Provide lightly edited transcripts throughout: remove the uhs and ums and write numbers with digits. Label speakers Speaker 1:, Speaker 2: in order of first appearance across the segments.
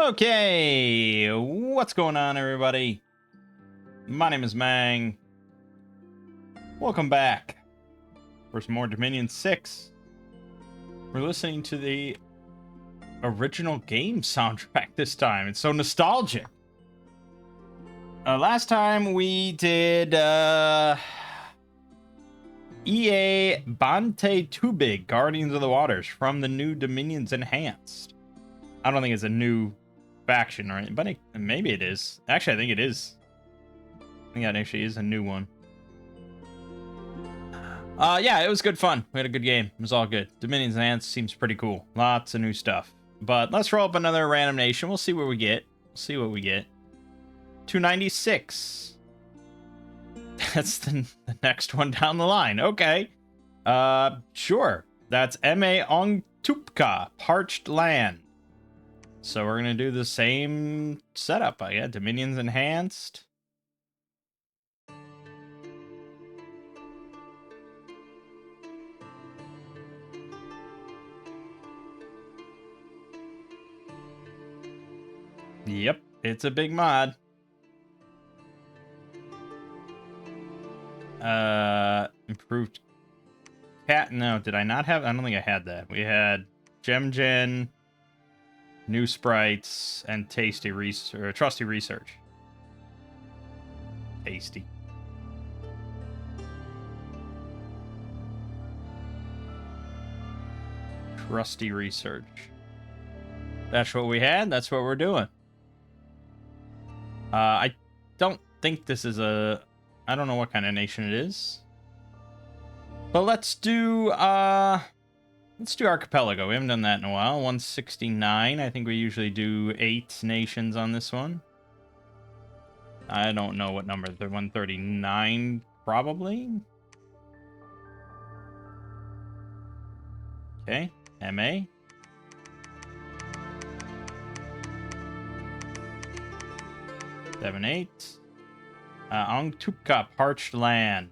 Speaker 1: Okay, what's going on, everybody? My name is Mangg. Welcome back for some more Dominion 6. We're listening to the original game soundtrack this time. It's so nostalgic. Last time we did EA Bante Too Big, Guardians of the Waters, from the new Dominions Enhanced. I don't think it's a new faction, right? But maybe it is. Actually, I think it is. I think that actually is a new one. Yeah, it was good fun. We had a good game. It was all good. Dominions Enhanced seems pretty cool. Lots of new stuff. But let's roll up another random nation. We'll see what we get. 296. That's the next one down the line. Okay. Sure. That's M.A. Ongtupqa, Parched Land. So we're going to do the same setup. I got Dominions Enhanced. Yep, it's a big mod. Improved cat. No, did I not have? I don't think I had that. We had Gem Gen, new sprites, and trusty research. Tasty. Trusty research. That's what we had. That's what we're doing. I don't think this is a... I don't know what kind of nation it is. But let's do Archipelago. We haven't done that in a while. 169. I think we usually do 8 nations on this one. I don't know what number. They're 139, probably. Okay. MA. Seven, 8. Ongtupqa, Parched Land.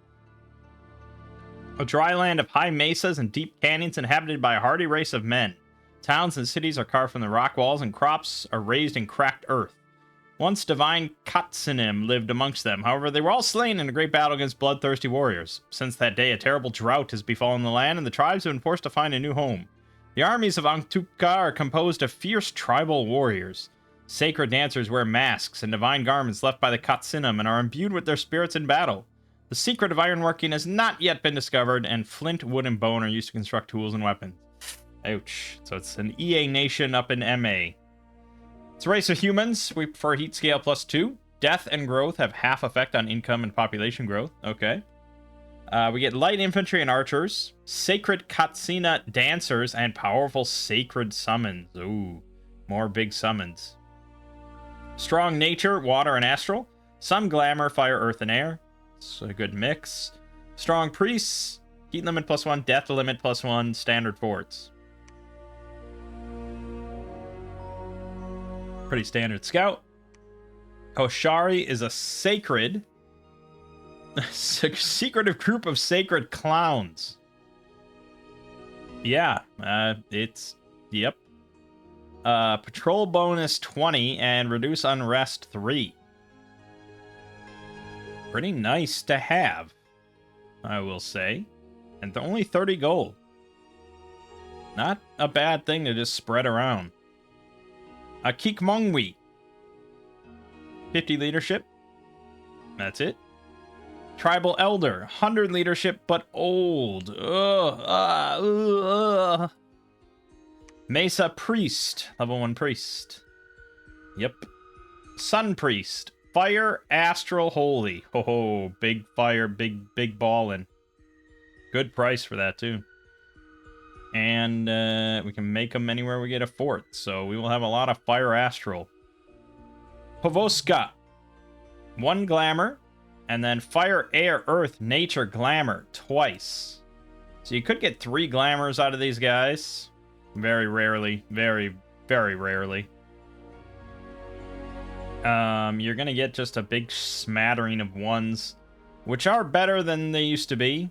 Speaker 1: A dry land of high mesas and deep canyons inhabited by a hardy race of men. Towns and cities are carved from the rock walls, and crops are raised in cracked earth. Once divine Katsinim lived amongst them. However, they were all slain in a great battle against bloodthirsty warriors. Since that day, a terrible drought has befallen the land, and the tribes have been forced to find a new home. The armies of Ongtupqa are composed of fierce tribal warriors. Sacred dancers wear masks and divine garments left by the Katsinim and are imbued with their spirits in battle. The secret of ironworking has not yet been discovered, and flint, wood, and bone are used to construct tools and weapons. Ouch. So it's an EA nation up in MA. It's a race of humans. We prefer heat scale +2. Death and growth have half effect on income and population growth. Okay. We get light infantry and archers, sacred Katsina dancers, and powerful sacred summons. Ooh, more big summons. Strong nature, water, and astral. Some glamour, fire, earth, and air. It's a good mix. Strong priests. Heat limit +1, death limit +1, standard forts. Pretty standard scout. Koshari is a secretive group of sacred clowns. Yeah, yep. Patrol bonus 20 and reduce unrest 3. Pretty nice to have, I will say. And only 30 gold. Not a bad thing to just spread around. Kikmongwi. 50 leadership. That's it. Tribal Elder. 100 leadership, but old. Mesa Priest. Level 1 Priest. Yep. Sun Priest. Fire, Astral, Holy. Ho ho. Big fire, big ballin'. Good price for that, too. And we can make them anywhere we get a fort. So we will have a lot of Fire Astral. Povoska. 1 Glamour. And then Fire, Air, Earth, Nature, Glamour. Twice. So you could get 3 Glamours out of these guys. Very rarely. Very, very rarely. You're going to get just a big smattering of 1s. Which are better than they used to be.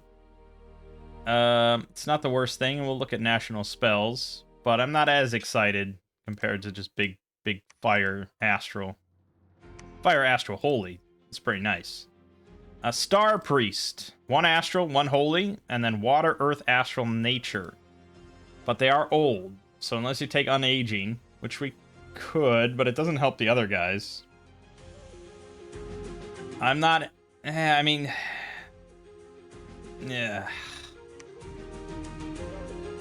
Speaker 1: It's not the worst thing. We'll look at national spells. But I'm not as excited compared to just big big fire astral. Fire astral holy. It's pretty nice. A star priest. 1 astral, 1 holy, and then water, earth, astral, nature. But they are old, so unless you take unaging, which we could, but it doesn't help the other guys. I'm not... I mean... Yeah.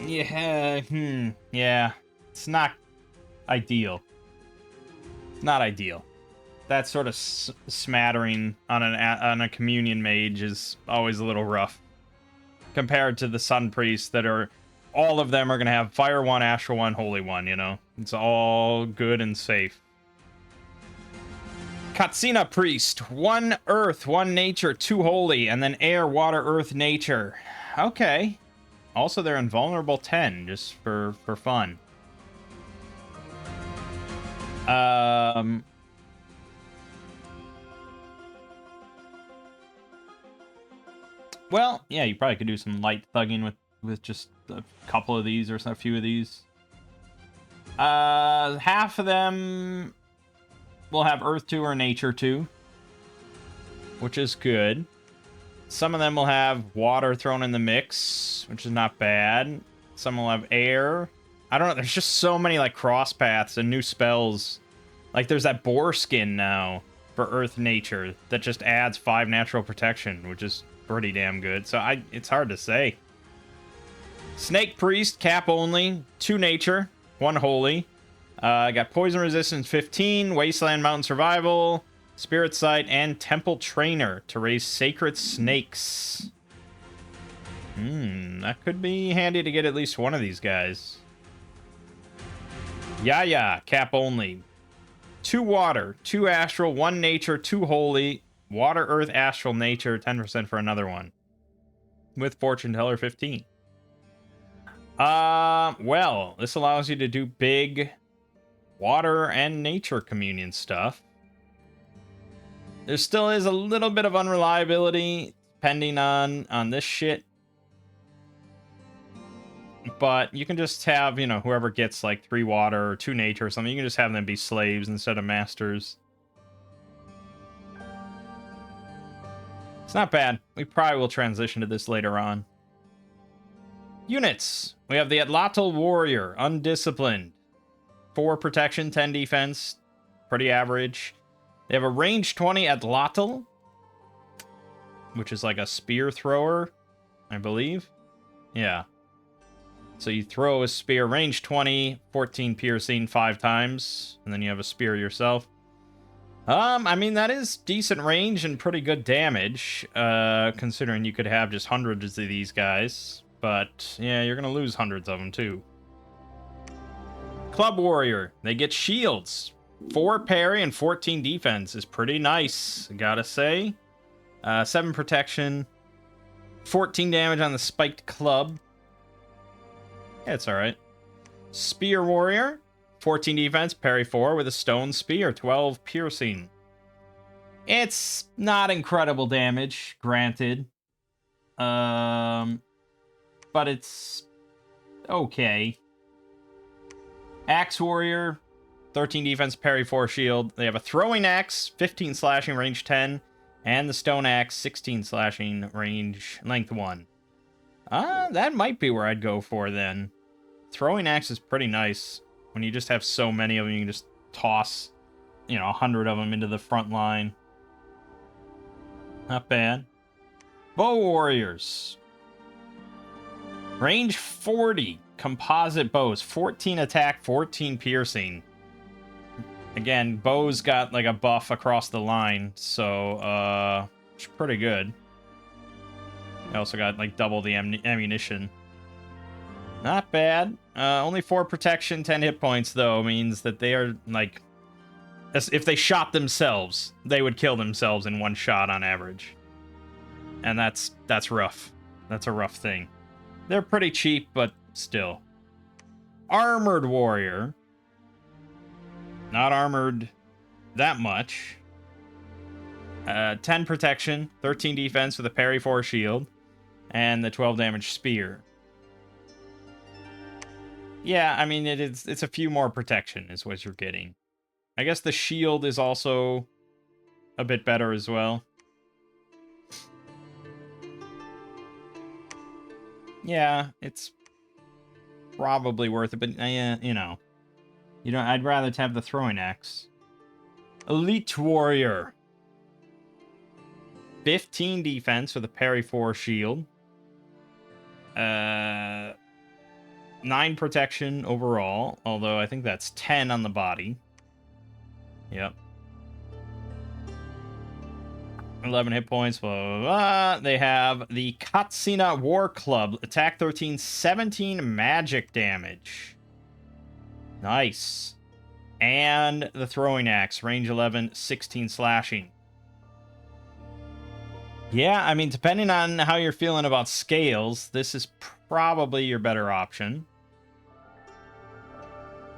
Speaker 1: Yeah. It's not ideal. It's not ideal. That sort of smattering on a communion mage is always a little rough. Compared to the sun priests that are... All of them are going to have fire 1, astral 1, holy 1, you know? It's all good and safe. Katsina priest. 1 earth, 1 nature, 2 holy, and then air, water, earth, nature. Okay. Also, they're invulnerable 10, just for fun. Well, yeah, you probably could do some light thugging with just a couple of these or a few of these. Half of them will have Earth 2 or Nature 2, which is good. Some of them will have water thrown in the mix, which is not bad. Some will have air. I don't know, there's just so many, like, cross paths and new spells. Like, there's that boar skin now for Earth Nature that just adds 5 natural protection, which is pretty damn good. So it's hard to say. Snake Priest, cap only, 2 nature, 1 holy. Got poison resistance 15, wasteland mountain survival, spirit sight, and temple trainer to raise sacred snakes. That could be handy to get at least one of these guys. Yeah, cap only. 2 water, 2 astral, 1 nature, 2 holy, water, earth, astral, nature, 10% for another one. With fortune teller 15. Well, this allows you to do big water and nature communion stuff. There still is a little bit of unreliability depending on this shit. But you can just have, you know, whoever gets like 3 water or 2 nature or something, you can just have them be slaves instead of masters. It's not bad. We probably will transition to this later on. Units. We have the Atlatl Warrior, undisciplined. 4 protection, 10 defense. Pretty average. They have a range 20 Atlatl, which is like a spear thrower, I believe. Yeah. So you throw a spear, range 20, 14 piercing 5 times, and then you have a spear yourself. I mean, that is decent range and pretty good damage, considering you could have just hundreds of these guys. But, yeah, you're gonna lose hundreds of them, too. Club Warrior. They get shields. 4 parry and 14 defense is pretty nice, gotta say. 7 protection. 14 damage on the spiked club. Yeah, it's alright. Spear Warrior. 14 defense, parry 4 with a stone spear. 12 piercing. It's not incredible damage, granted. But it's okay. Axe Warrior. 13 defense, parry 4 shield. They have a throwing axe, 15 slashing, range 10. And the stone axe, 16 slashing, range, length 1. That might be where I'd go for then. Throwing axe is pretty nice. When you just have so many of them, you can just toss, you know, 100 of them into the front line. Not bad. Bow Warriors. Range 40. Composite bows. 14 attack, 14 piercing. Again, bows got like a buff across the line, so it's pretty good. They also got like double the ammunition. Not bad. Only 4 protection, 10 hit points though means that they are like, if they shot themselves, they would kill themselves in 1 shot on average. And that's rough. That's a rough thing. They're pretty cheap, but still. Armored Warrior. Not armored that much. 10 protection, 13 defense with a parry 4 shield, and the 12 damage spear. Yeah, I mean, it's a few more protection is what you're getting. I guess the shield is also a bit better as well. Yeah, it's probably worth it, but you know, I'd rather have the throwing axe. Elite Warrior. 15 defense for the parry 4 shield. 9 protection overall, although I think that's 10 on the body. Yep. 11 hit points, blah, blah, blah. They have the Katsina War Club. Attack 13, 17 magic damage. Nice. And the throwing axe, range 11, 16 slashing. Yeah, I mean, depending on how you're feeling about scales, this is probably your better option.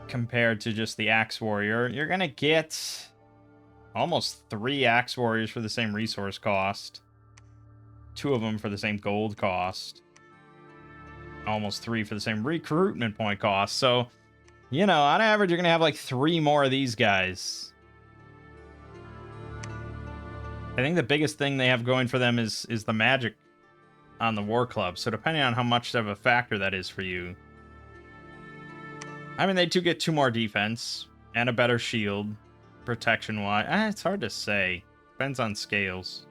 Speaker 1: Compared to just the Axe Warrior. You're going to get almost 3 Axe Warriors for the same resource cost. 2 of them for the same gold cost. Almost 3 for the same recruitment point cost. So, you know, on average, you're going to have like 3 more of these guys. I think the biggest thing they have going for them is the magic on the War Club. So depending on how much of a factor that is for you. I mean, they do get 2 more defense and a better shield. Protection-wise, it's hard to say. Depends on scales.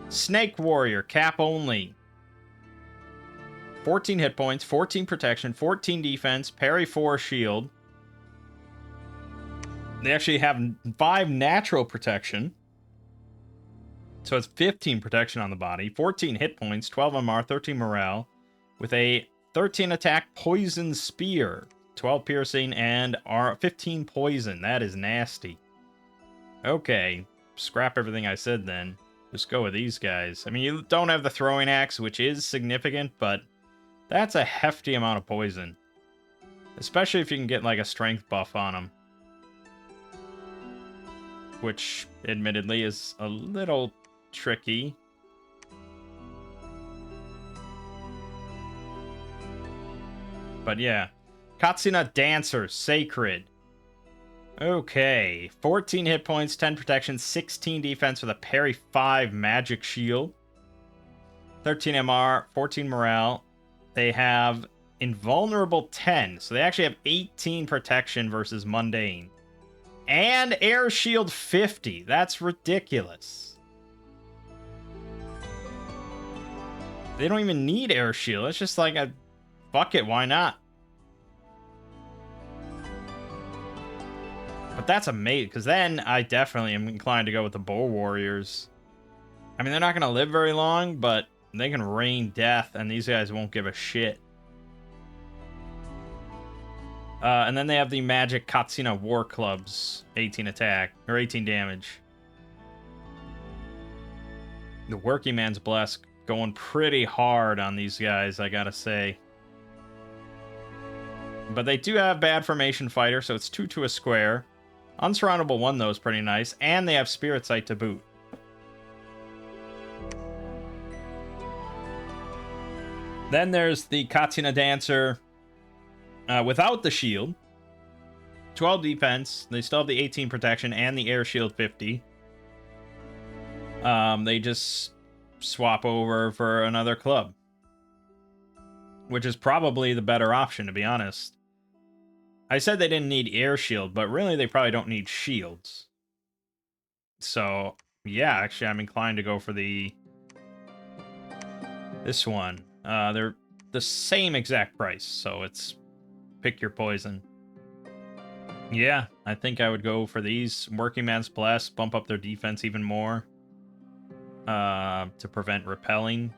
Speaker 1: Snake Warrior, cap only. 14 hit points, 14 protection, 14 defense, parry 4 shield. They actually have 5 natural protection. So it's 15 protection on the body, 14 hit points, 12 MR, 13 morale, with a 13 attack poison spear. 12 piercing, and 15 poison. That is nasty. Okay, scrap everything I said then. Just go with these guys. I mean, you don't have the throwing axe, which is significant, but that's a hefty amount of poison. Especially if you can get, like, a strength buff on them. Which, admittedly, is a little tricky. But yeah. Katsina Dancer, Sacred. Okay. 14 hit points, 10 protection, 16 defense with a parry 5 magic shield. 13 MR, 14 morale. They have invulnerable 10. So they actually have 18 protection versus mundane. And air shield 50. That's ridiculous. They don't even need air shield. It's just like a fuck it, why not? But that's amazing, because then I definitely am inclined to go with the Bow Warriors. I mean, they're not going to live very long, but they can rain death, and these guys won't give a shit. And then they have the Magic Katsina War Clubs. 18 attack, or 18 damage. The Working Man's Bless going pretty hard on these guys, I gotta say. But they do have bad formation fighter, so it's 2 to a square. Unsurroundable 1, though, is pretty nice. And they have Spirit Sight to boot. Then there's the Katsina Dancer without the shield. 12 defense. They still have the 18 protection and the air shield 50. They just swap over for another club. Which is probably the better option, to be honest. I said they didn't need air shield, but really they probably don't need shields. So, yeah, actually I'm inclined to go for this one. They're the same exact price, so it's pick your poison. Yeah, I think I would go for these. Working Man's Bless, bump up their defense even more. To prevent repelling.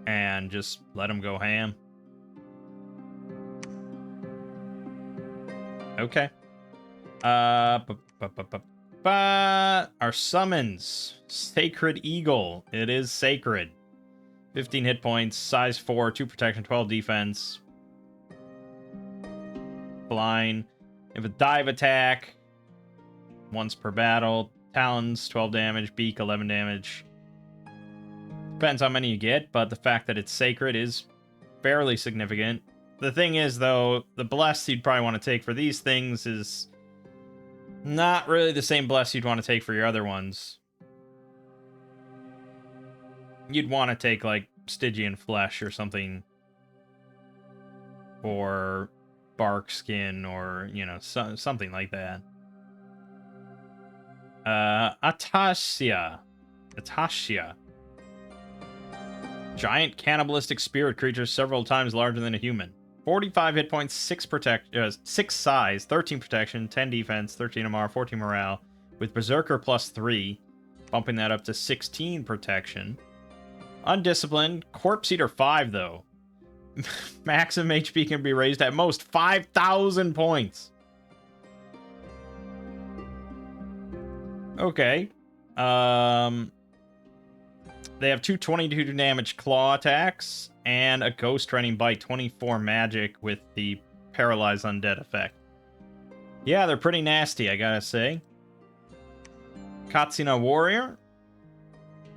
Speaker 1: And just let them go ham. Okay. Our summons. Sacred Eagle. It is sacred. 15 hit points, size 4, 2 protection, 12 defense. Flying. If a dive attack. Once per battle. Talons, 12 damage. Beak, 11 damage. Depends how many you get, but the fact that it's sacred is fairly significant. The thing is, though, the Blessed you'd probably want to take for these things is Not really the same bless you'd want to take for your other ones. You'd want to take, like, Stygian Flesh or something. Or Bark Skin or, you know, something like that. Atasia. Giant cannibalistic spirit creature several times larger than a human. 45 hit points, 6 size, 13 protection, 10 defense, 13 MR, 14 morale, with Berserker plus 3, bumping that up to 16 protection. Undisciplined, Corpse Eater 5, though. Maximum HP can be raised at most 5,000 points. Okay. They have 2 22 damage claw attacks and a ghost training bite, 24 magic with the paralyze undead effect. Yeah, they're pretty nasty, I gotta say. Katsina Warrior.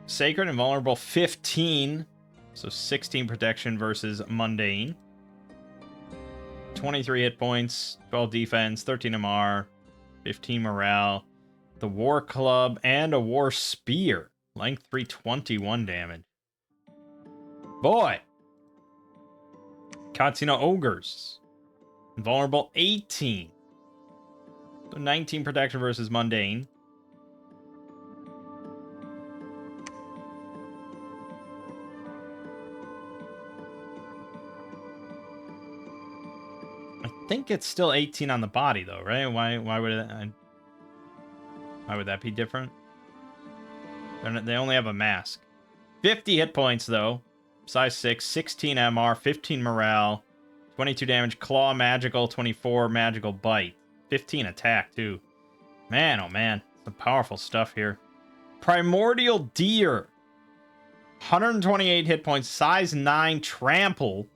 Speaker 1: Sacred, invulnerable, 15. So 16 protection versus mundane. 23 hit points, 12 defense, 13 MR, 15 morale. The War Club and a War Spear. Length 321 damage. Boy! Katsina Ogres. Invulnerable 18. So 19 protection versus mundane. I think it's still 18 on the body though, right? Why would that be different? They only have a mask. 50 hit points though. Size 6, 16 MR, 15 morale, 22 damage, claw magical, 24 magical bite, 15 attack too. Man, oh man, some powerful stuff here. Primordial Deer. 128 hit points, size 9, trample,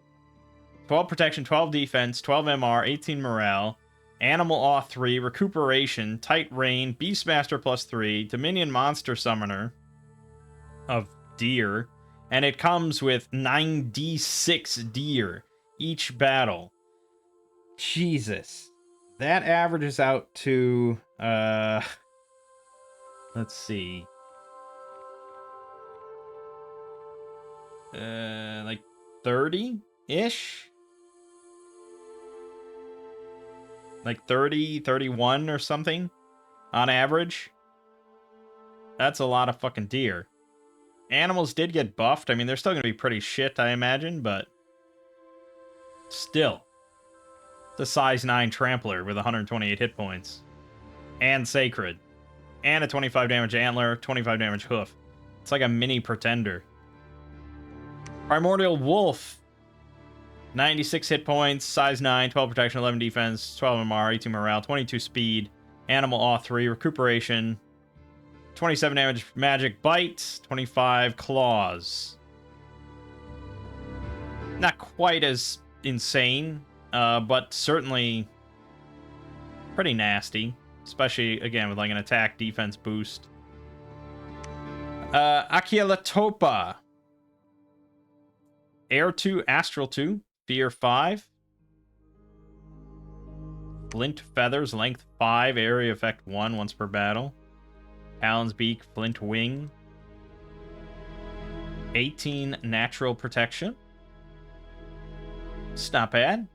Speaker 1: 12 protection, 12 defense, 12 MR, 18 morale, animal awe 3, recuperation, tight rain, Beastmaster plus 3, Dominion monster summoner of deer, and it comes with 9d6 deer each battle. Jesus. That averages out to let's see. Like 30-ish? Like 30, 31 or something on average. That's a lot of fucking deer. Animals did get buffed. I mean, they're still going to be pretty shit, I imagine, but still. It's a size 9 trampler with 128 hit points. And sacred. And a 25 damage antler, 25 damage hoof. It's like a mini pretender. Primordial Wolf. 96 hit points, size 9, 12 protection, 11 defense, 12 MR, 18 morale, 22 speed, animal awe 3, recuperation, 27 damage magic bite, 25 claws. Not quite as insane, but certainly pretty nasty, especially again with like an attack defense boost. Akialatopa. Air 2, Astral 2, Fear 5. Flint Feathers, length 5, area effect 1 once per battle. Talon's Beak, Flint Wing. 18 natural protection. It's not bad.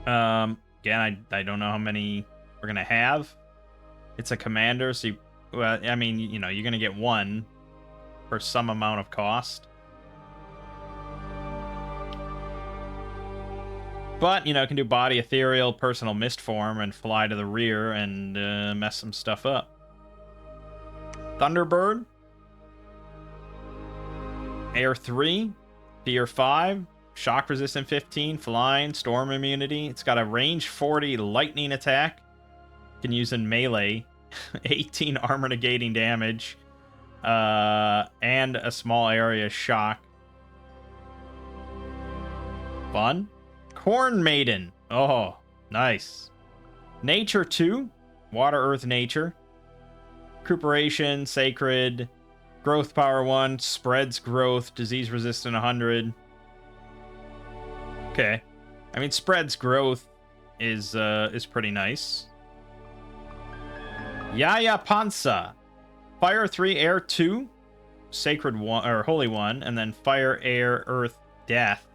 Speaker 1: Again, I don't know how many we're going to have. It's a commander, so well, I mean, you know, you're going to get one for some amount of cost. But, you know, it can do body, ethereal, personal mist form, and fly to the rear and mess some stuff up. Thunderbird. Air 3. Fear 5. Shock resistant 15. Flying. Storm immunity. It's got a range 40 lightning attack. You can use in melee. 18 armor negating damage. And a small area shock. Fun. Corn Maiden. Oh, nice. Nature 2. Water, Earth, Nature. Recuperation, Sacred. Growth Power 1. Spreads growth. Disease resistant 100. Okay. I mean, spreads growth is pretty nice. Yaya Pansa. Fire 3, Air 2. Sacred 1, or Holy 1. And then Fire, Air, Earth, Death.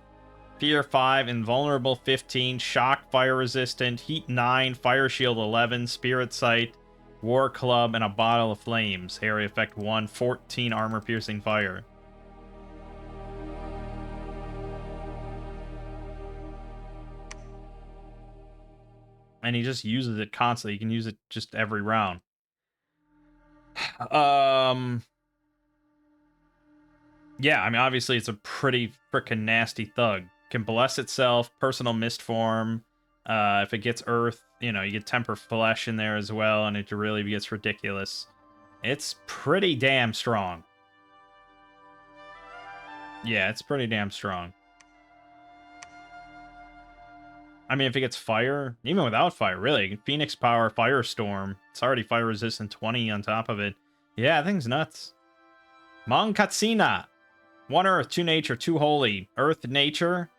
Speaker 1: Fear 5, Invulnerable 15, Shock, Fire Resistant, Heat 9, Fire Shield 11, Spirit Sight, War Club, and a Bottle of Flames. Area Effect 1, 14 Armor Piercing Fire. And he just uses it constantly. You can use it just every round. Yeah, I mean, obviously it's a pretty freaking nasty thug. Can bless itself, personal mist form. If it gets earth, you know, you get temper flesh in there as well, and it really gets ridiculous. It's pretty damn strong. Yeah, it's pretty damn strong. I mean, if it gets fire, even without fire, really, Phoenix Power, Firestorm. It's already fire resistant 20 on top of it. Yeah, that thing's nuts. Mangg. 1 earth, 2 nature, 2 holy. Earth, nature,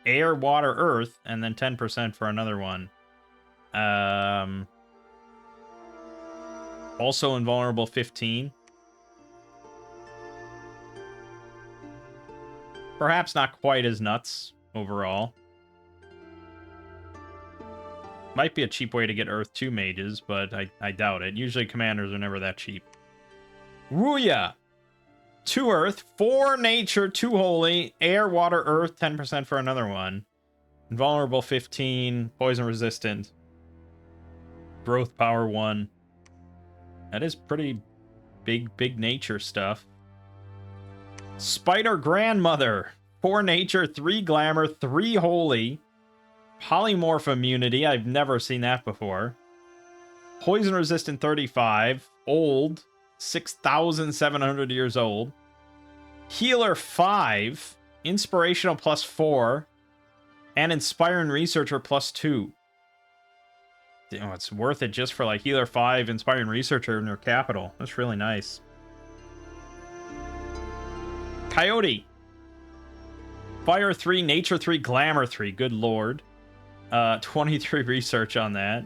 Speaker 1: air, water, earth, and then 10% for another one. Also invulnerable 15. Perhaps not quite as nuts overall. Might be a cheap way to get Earth 2 mages, but I doubt it. Usually commanders are never that cheap. Ruya! 2 Earth, 4 Nature, 2 Holy, Air, Water, Earth, 10% for another one. Invulnerable 15, Poison Resistant. Growth Power 1. That is pretty big nature stuff. Spider Grandmother. 4 Nature, 3 Glamour, 3 Holy. Polymorph immunity. I've never seen that before. Poison resistant 35. Old. 6,700 years old. Healer 5. Inspirational +4. And Inspiring Researcher +2. Damn, it's worth it just for like Healer 5, Inspiring Researcher in your capital. That's really nice. Coyote. Fire 3, Nature 3, Glamour 3. Good lord. 23 research on that.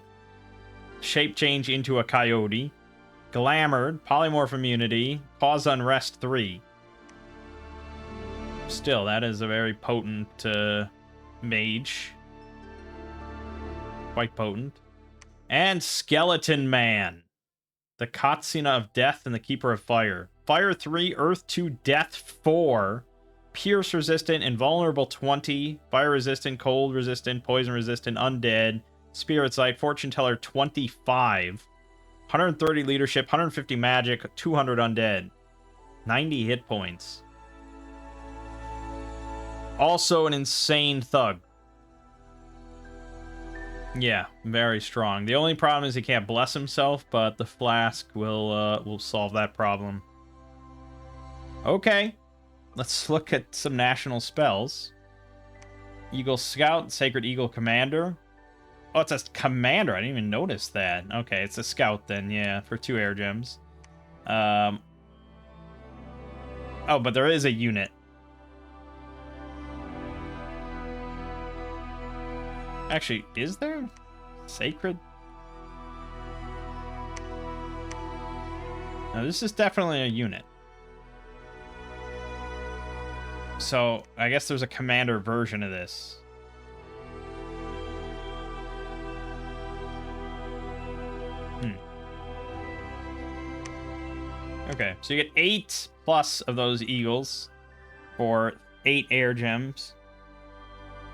Speaker 1: Shape change into a coyote. Glamored. Polymorph immunity. Cause unrest 3. Still, that is a very potent mage. Quite potent. And Skeleton Man. The Katsina of Death and the Keeper of Fire. Fire 3, Earth 2, Death 4. Pierce resistant, invulnerable 20, fire resistant, cold resistant, poison resistant, undead, spirit sight, fortune teller 25, 130 leadership, 150 magic, 200 undead, 90 hit points. Also an insane thug. Yeah, very strong. The only problem is he can't bless himself, but the flask will solve that problem. Okay. Let's look at some national spells. Eagle Scout, Sacred Eagle Commander. Oh, it's a commander. I didn't even notice that. Okay, it's a scout then, yeah, for 2 air gems. Oh, but there is a unit. Actually, is there? Sacred? No, this is definitely a unit. So, I guess there's a commander version of this. Okay, so you get 8 plus of those eagles for 8 air gems.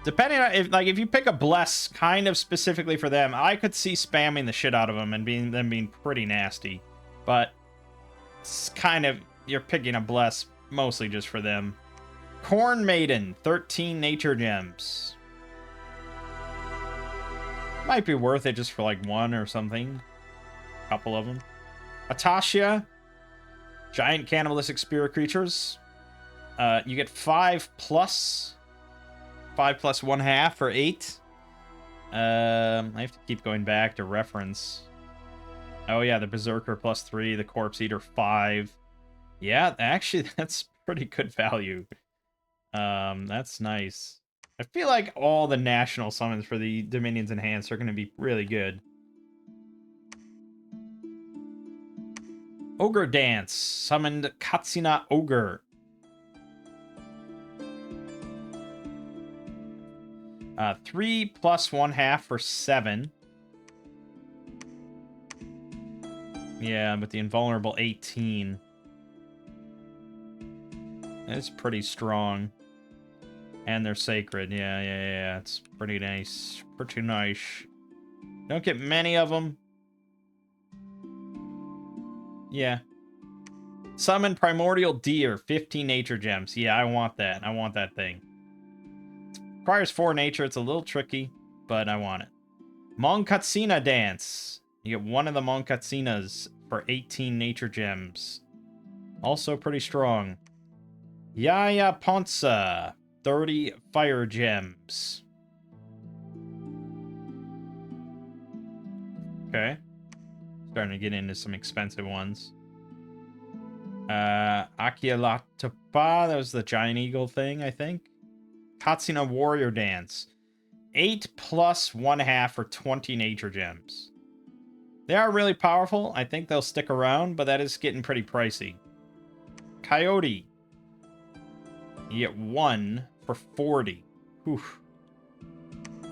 Speaker 1: Depending on if you pick a bless kind of specifically for them, I could see spamming the shit out of them and being pretty nasty. But it's kind of, you're picking a bless mostly just for them. Corn Maiden, 13 nature gems. Might be worth it just for like 1 or something. A couple of them. Atasia, giant cannibalistic spirit creatures. You get 5 plus 1/2 for 8. I have to keep going back to reference. Oh yeah, the Berserker +3, the Corpse Eater 5. Yeah, actually that's pretty good value. That's nice. I feel like all the national summons for the Dominions Enhanced are going to be really good. Ogre Dance. Summoned Katsina Ogre. 3 plus 1/2 for 7. Yeah, but the invulnerable 18. It's pretty strong. And they're sacred. Yeah. It's pretty nice. Pretty nice. Don't get many of them. Yeah. Summon Primordial Deer. 15 nature gems. Yeah, I want that. I want that thing. Requires 4 nature. It's a little tricky, but I want it. Mangg Dance. You get one of the Mangg for 18 nature gems. Also pretty strong. Yaya Ponza. 30 fire gems. Okay. Starting to get into some expensive ones. Ongtupqa. That was the giant eagle thing, I think. Katsina Warrior Dance. 8 plus 1/2 for 20 nature gems. They are really powerful. I think they'll stick around, but that is getting pretty pricey. Coyote. You get 1 for 40. Whew.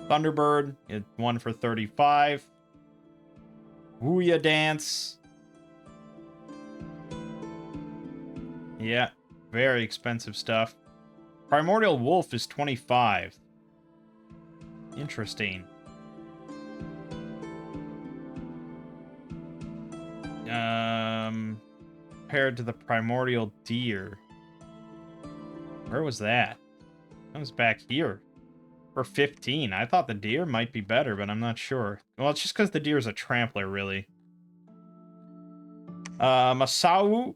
Speaker 1: Thunderbird. You get 1 for 35. Wuya Dance. Yeah, very expensive stuff. Primordial Wolf is 25. Interesting. Compared to the Primordial Deer. Where was that? That was back here. For 15. I thought the deer might be better, but I'm not sure. Well, it's just because the deer is a trampler, really. Masao.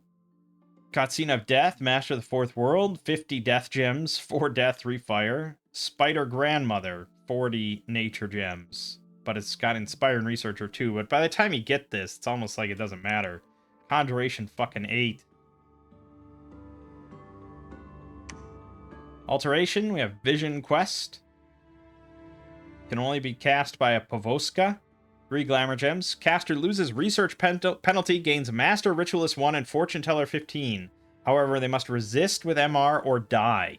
Speaker 1: Katsina of Death, Master of the Fourth World, 50 death gems, 4 death, 3 fire. Spider Grandmother, 40 nature gems. But it's got Inspire and Researcher too, but by the time you get this, it's almost like it doesn't matter. Conjuration fucking 8. Alteration, we have Vision Quest. Can only be cast by a Povoska. 3 glamour gems. Caster loses research penalty, gains Master Ritualist 1 and Fortune Teller 15. However, they must resist with MR or die.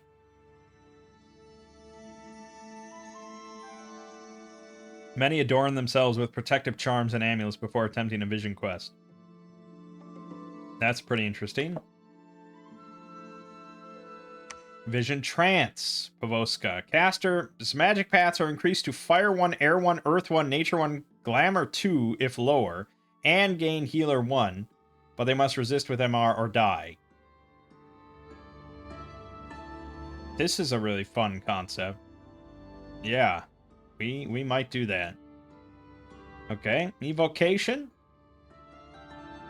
Speaker 1: Many adorn themselves with protective charms and amulets before attempting a vision quest. That's pretty interesting. Vision Trance, Povoska. Caster's magic paths are increased to Fire 1, Air 1, Earth 1, Nature 1, Glamour 2 if lower, and gain Healer 1, but they must resist with MR or die. This is a really fun concept. Yeah, we might do that. Okay, Evocation.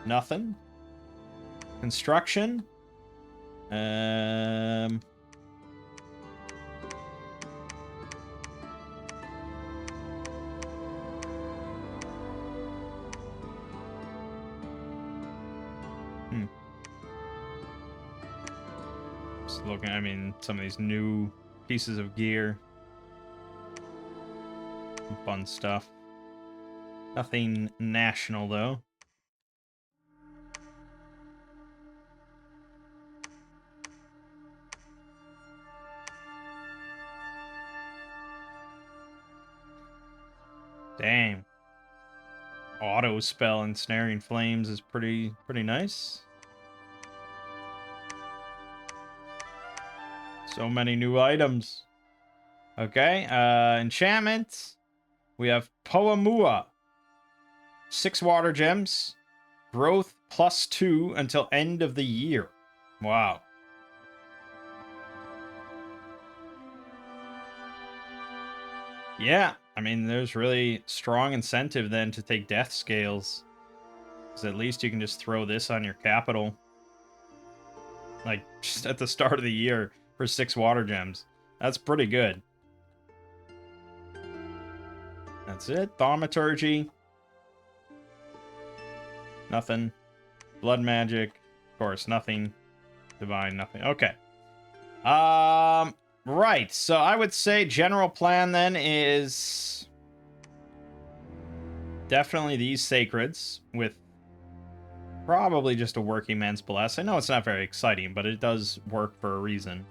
Speaker 1: Nothing. Construction. Just looking, I mean, some of these new pieces of gear. Fun stuff. Nothing national, though. Dang. Auto spell Ensnaring Flames is pretty nice. So many new items. Okay, enchantment. We have Poamua. 6 water gems. Growth +2 until end of the year. Wow. Yeah, I mean, there's really strong incentive then to take death scales. Because at least you can just throw this on your capital. Like, just at the start of the year for 6 water gems. That's pretty good. That's it. Thaumaturgy. Nothing. Blood magic. Of course, nothing. Divine, nothing. Okay. Right. So I would say general plan then is definitely these sacreds with Probably just a working man's bless. I know it's not very exciting, but it does work for a reason.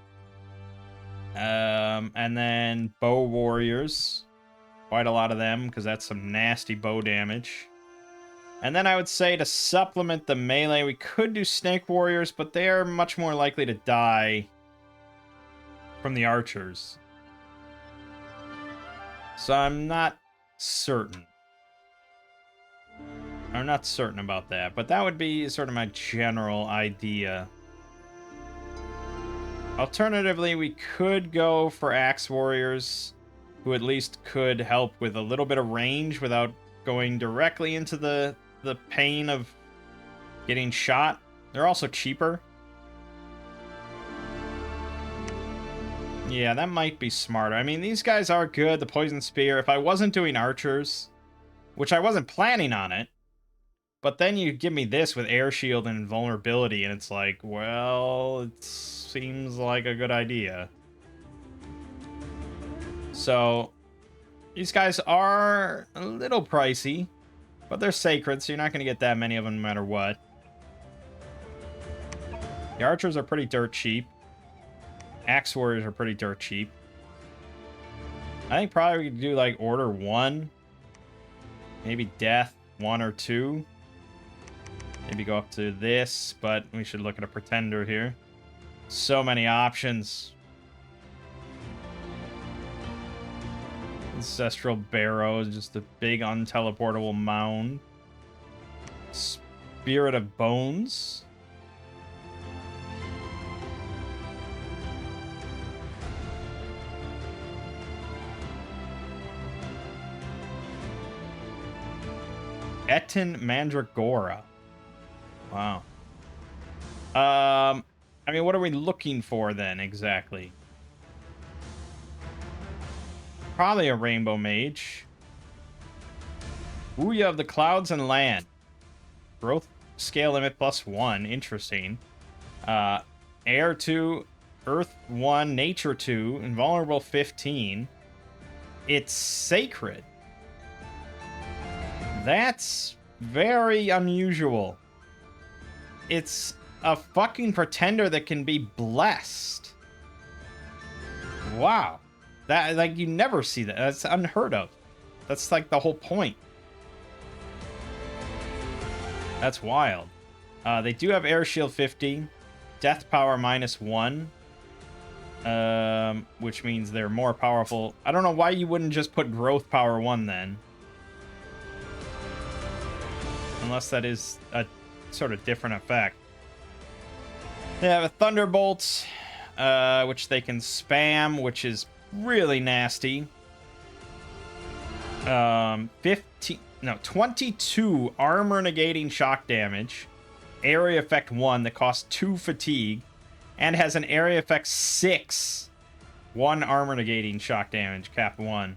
Speaker 1: And then bow warriors. Quite a lot of them, because that's some nasty bow damage. And then I would say to supplement the melee, we could do snake warriors, but they are much more likely to die from the archers. So I'm not certain. I'm not certain about that, but that would be sort of my general idea. Alternatively, we could go for axe warriors, who at least could help with a little bit of range without going directly into the pain of getting shot. They're also cheaper. Yeah, that might be smarter. I mean, these guys are good. The poison spear. If I wasn't doing archers, which I wasn't planning on it, but then you give me this with air shield and invulnerability, and it's like, well, it seems like a good idea. So, these guys are a little pricey, but they're sacred, so you're not going to get that many of them no matter what. The archers are pretty dirt cheap. Axe warriors are pretty dirt cheap. I think probably we could do like order 1. Maybe death 1 or 2. Maybe go up to this, but we should look at a pretender here. So many options. Ancestral Barrow is just a big unteleportable mound. Spirit of Bones. Etin Mandragora. Wow. I mean, what are we looking for then, exactly? Probably a Rainbow Mage. Ouya of the Clouds and Land. Growth scale limit +1. Interesting. Air 2, Earth 1, Nature 2, Invulnerable 15. It's sacred. That's very unusual. It's a fucking pretender that can be blessed. Wow. That, like, you never see that. That's unheard of. That's like the whole point. That's wild. They do have air shield 50, death power -1, which means they're more powerful. I don't know why you wouldn't just put growth power 1 then. Unless that is a sort of different effect. They have a Thunderbolt, which they can spam, which is really nasty. 22 armor negating shock damage, area effect 1 that costs 2 fatigue, and has an area effect 6, 1 armor negating shock damage, cap 1.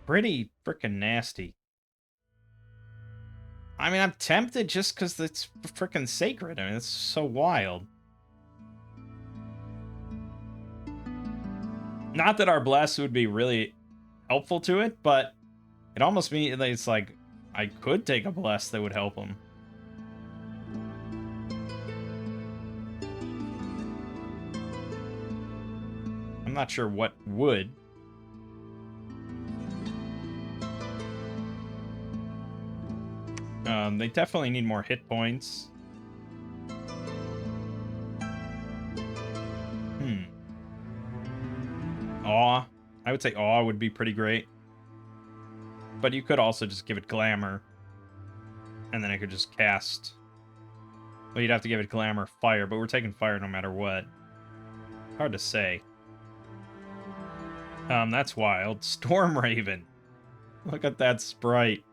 Speaker 1: Pretty freaking nasty. I mean, I'm tempted just because it's freaking sacred. I mean, it's so wild. Not that our bless would be really helpful to it, but it almost means it's like I could take a bless that would help him. I'm not sure what would. They definitely need more hit points. Awe. I would say Awe would be pretty great. But you could also just give it Glamour. And then I could just cast... Well, you'd have to give it Glamour Fire, but we're taking Fire no matter what. Hard to say. That's wild. Storm Raven. Look at that sprite.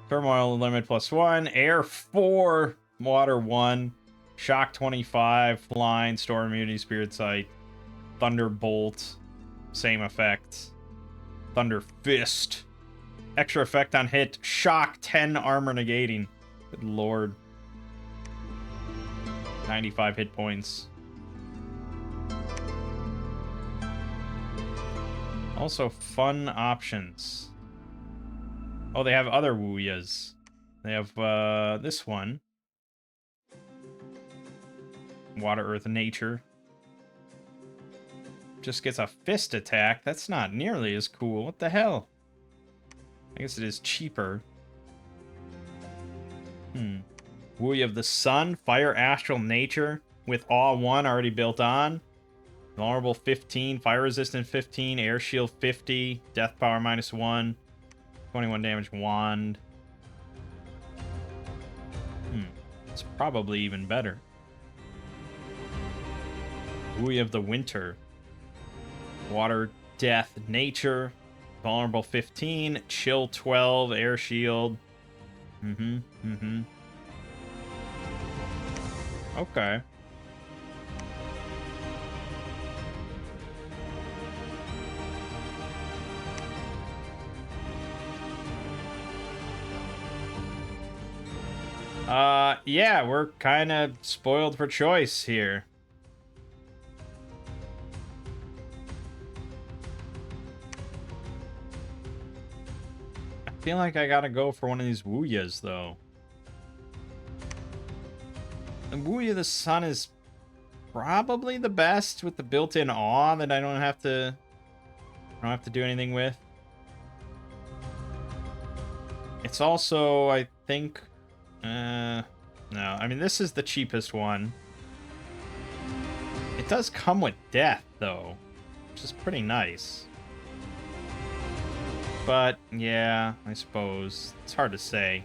Speaker 1: Turmoil limit +1. Air 4. Water 1. Shock 25. Blind. Storm Immunity. Spirit Sight. Thunderbolt. Same effect. Thunder Fist. Extra effect on hit. Shock 10 armor negating. Good lord. 95 hit points. Also fun options. Oh, they have other Wuyas. They have this one. Water, Earth, Nature. Just gets a fist attack. That's not nearly as cool. What the hell? I guess it is cheaper. Wooey of the Sun, Fire, Astral, Nature, with Awe 1 already built on. Vulnerable 15, Fire Resistant 15, Air Shield 50, Death Power -1, 21 damage wand. It's probably even better. Wooey of the Winter. Water, Death, Nature, Vulnerable 15, Chill 12, Air Shield. Okay. Yeah, we're kind of spoiled for choice here. I feel like I gotta go for one of these Wooyas, though. The Wooey of the Sun is probably the best with the built-in awe that I don't have to do anything with. It's also, I think, no, I mean, this is the cheapest one. It does come with death, though, which is pretty nice. But, yeah, I suppose. It's hard to say.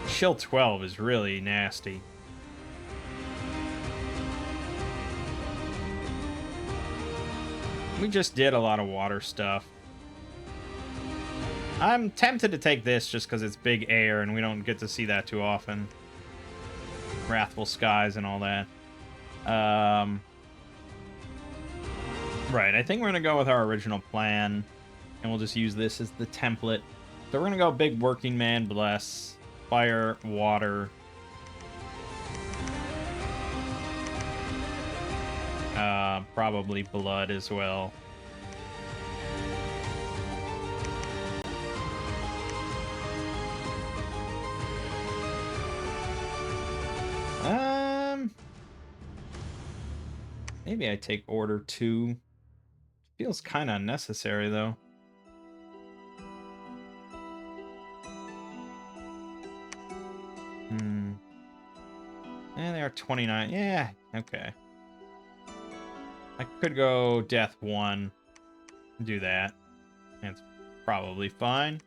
Speaker 1: Chill 12 is really nasty. We just did a lot of water stuff. I'm tempted to take this just because it's big air and we don't get to see that too often. Wrathful Skies and all that. Right, I think we're going to go with our original plan. And we'll just use this as the template. So we're going to go Big Working Man, Bless, Fire, Water. Probably Blood as well. Maybe I take Order 2. Feels kind of unnecessary, though. And they are 29. Yeah, okay. I could go Death 1. Do that. It's probably fine.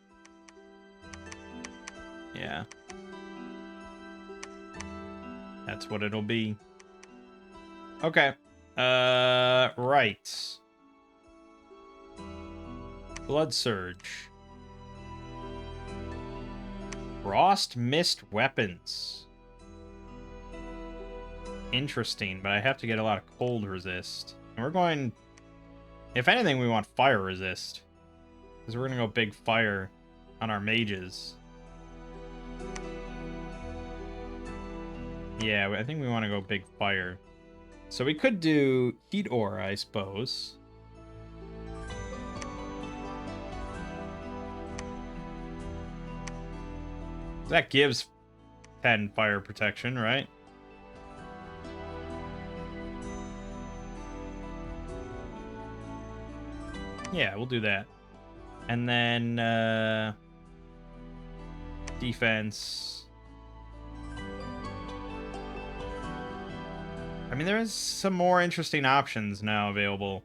Speaker 1: Yeah. That's what it'll be. Okay. Right. Blood Surge. Frost Mist Weapons. Interesting, but I have to get a lot of cold resist. And we're going... If anything, we want fire resist. Because we're going to go big fire on our mages. Yeah, I think we want to go big fire. So we could do Heat Aura, I suppose. That gives 10 fire protection, right? Yeah, we'll do that. And then, defense. I mean, there is some more interesting options now available.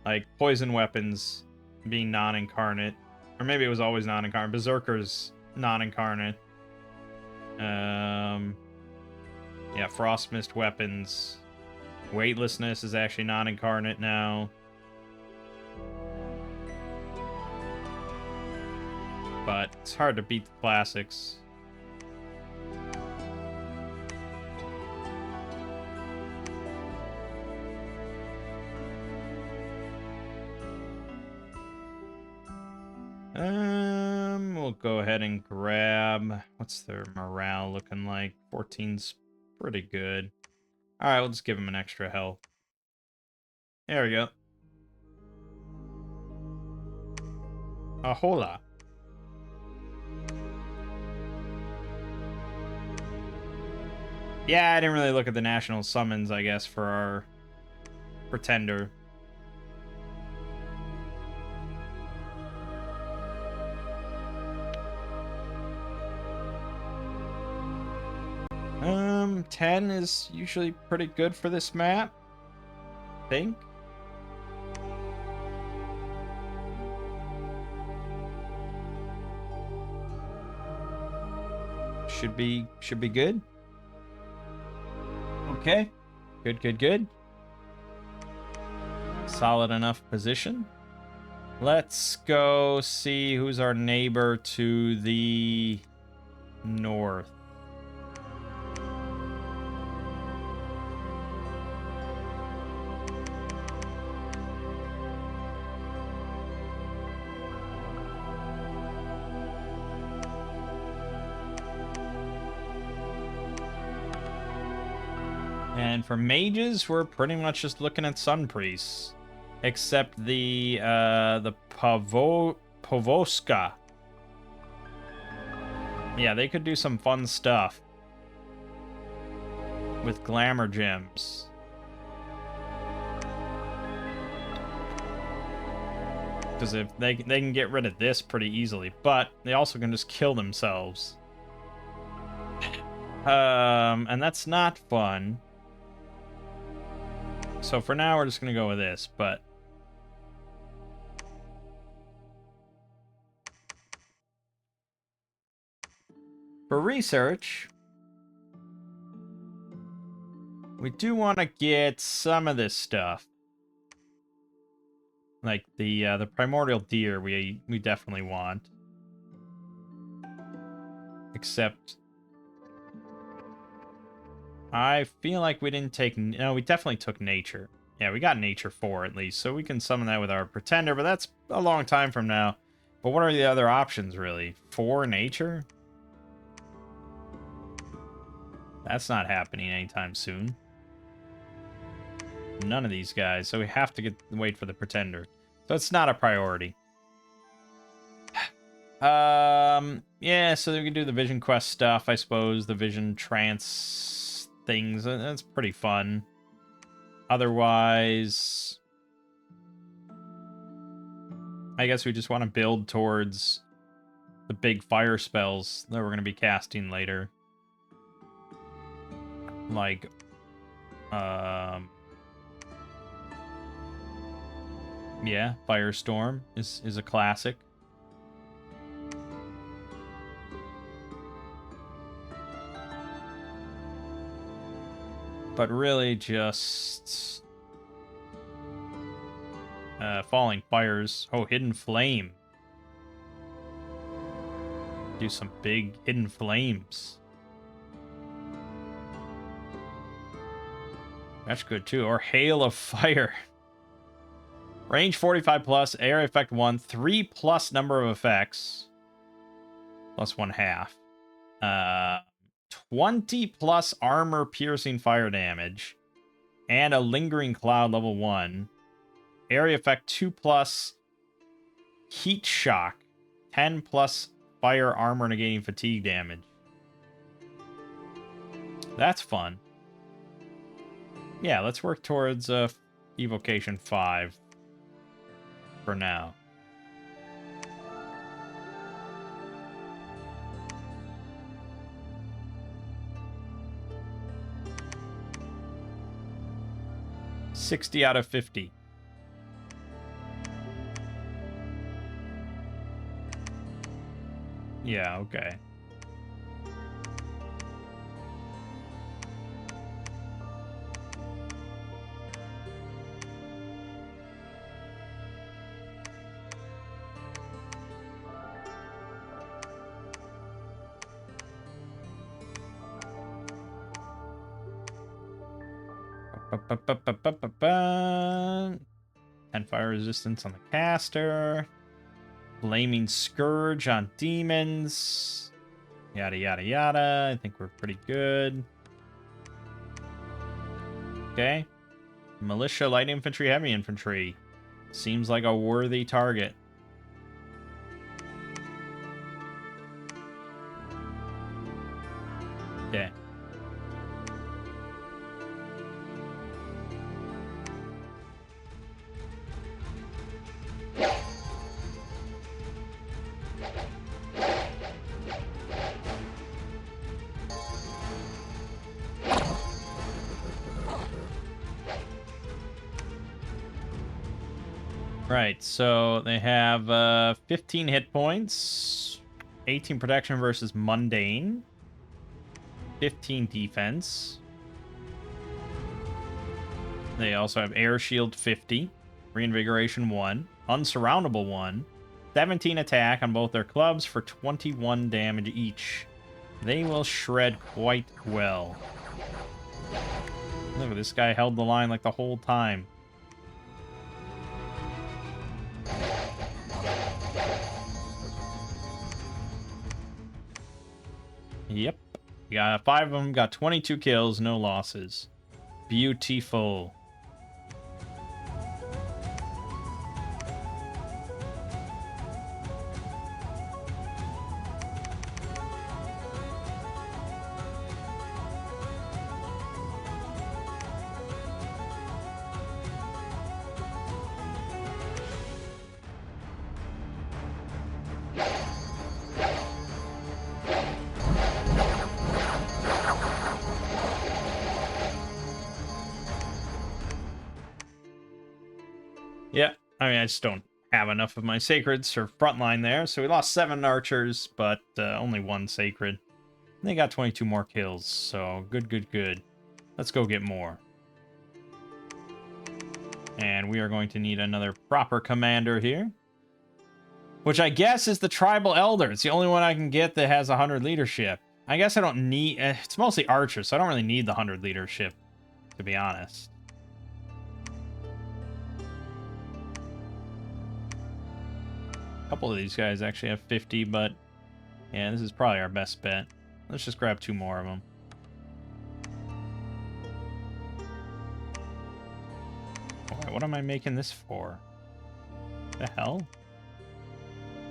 Speaker 1: Like poison weapons being non-incarnate. Or maybe it was always non-incarnate. Berserker's non-incarnate. Yeah, Frost Mist weapons. Weightlessness is actually non-incarnate now. But it's hard to beat the classics. We'll go ahead and grab... What's their morale looking like? 14's pretty good. Alright, we'll just give him an extra health. There we go. A hola. Yeah, I didn't really look at the national summons, I guess, for our pretender. Um, 10 is usually pretty good for this map, I think. Should be good. Okay. Good. Solid enough position. Let's go see who's our neighbor to the north. And for mages, we're pretty much just looking at sun priests, except the Povoska. Yeah, they could do some fun stuff with glamour gems. Because if they can get rid of this pretty easily, but they also can just kill themselves. And that's not fun. So for now, we're just gonna go with this, but for research, we do want to get some of this stuff. Like the primordial deer we definitely want. Except I feel like we didn't take... No, we definitely took nature. Yeah, we got nature 4 at least, so we can summon that with our pretender, but that's a long time from now. But what are the other options, really? 4 nature? That's not happening anytime soon. None of these guys, so we have to wait for the pretender. So it's not a priority. Yeah, so we can do the vision quest stuff, I suppose. The vision trance things. That's pretty fun. Otherwise, I guess we just want to build towards the big fire spells that we're going to be casting later. Like, yeah, Firestorm is a classic. But really just... Falling Fires. Oh, Hidden Flame. Do some big Hidden Flames. That's good too. Or Hail of Fire. Range 45 plus, area effect 1, 3 plus number of effects. Plus 1/2. 20 plus armor piercing fire damage. And a lingering cloud level 1. Area effect 2 plus heat shock. 10 plus fire armor negating fatigue damage. That's fun. Yeah, let's work towards Evocation 5 for now. $60 out of 50. Yeah, okay. And fire resistance on the caster. Flaming Scourge on demons. Yada, yada, yada. I think we're pretty good. Okay. Militia, light infantry, heavy infantry. Seems like a worthy target. Okay. Right, so they have 15 hit points, 18 protection versus mundane, 15 defense. They also have air shield 50, reinvigoration 1, unsurroundable 1, 17 attack on both their clubs for 21 damage each. They will shred quite well. Look, this guy held the line like the whole time. Yep. Got 5 of them, got 22 kills, no losses. Beautiful. Yeah, I mean, I just don't have enough of my sacreds for frontline there, so we lost 7 archers, but only 1 sacred. And they got 22 more kills, so good, good, good. Let's go get more. And we are going to need another proper commander here, which I guess is the Tribal Elder. It's the only one I can get that has 100 leadership. I guess I don't need... it's mostly archers, so I don't really need the 100 leadership, to be honest. A couple of these guys actually have 50, but yeah, this is probably our best bet. Let's just grab 2 more of them. Alright, what am I making this for? The hell?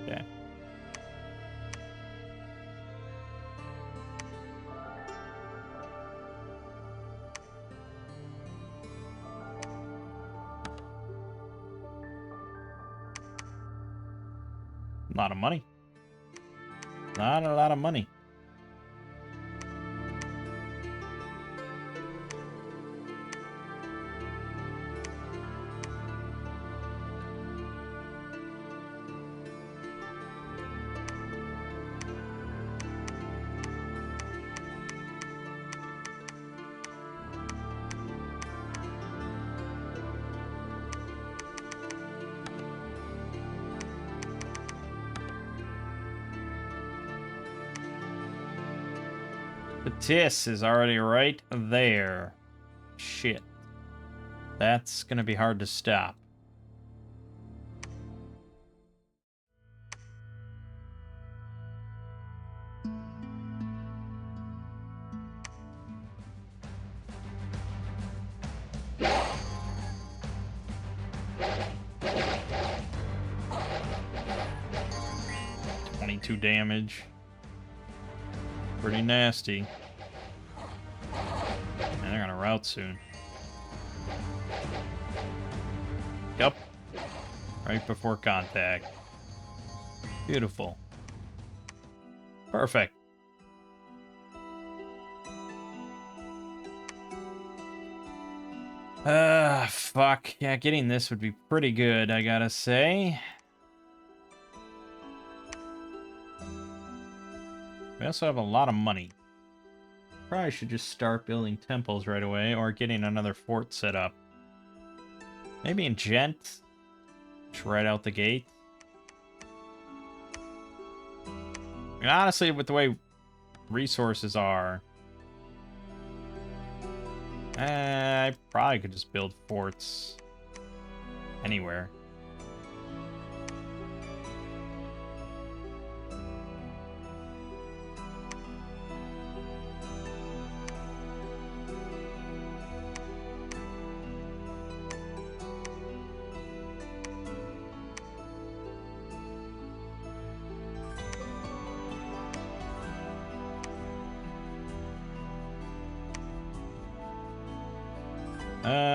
Speaker 1: Okay. A lot of money. Not a lot of money. The Tis is already right there. Shit. That's gonna be hard to stop. .22 damage. Pretty nasty. And they're gonna rout soon. Yup. Right before contact. Beautiful. Perfect. Fuck. Yeah, getting this would be pretty good, I gotta say. We also have a lot of money. Probably should just start building temples right away, or getting another fort set up. Maybe in Gent. Just right out the gate. I mean, honestly, with the way resources are, I probably could just build forts anywhere.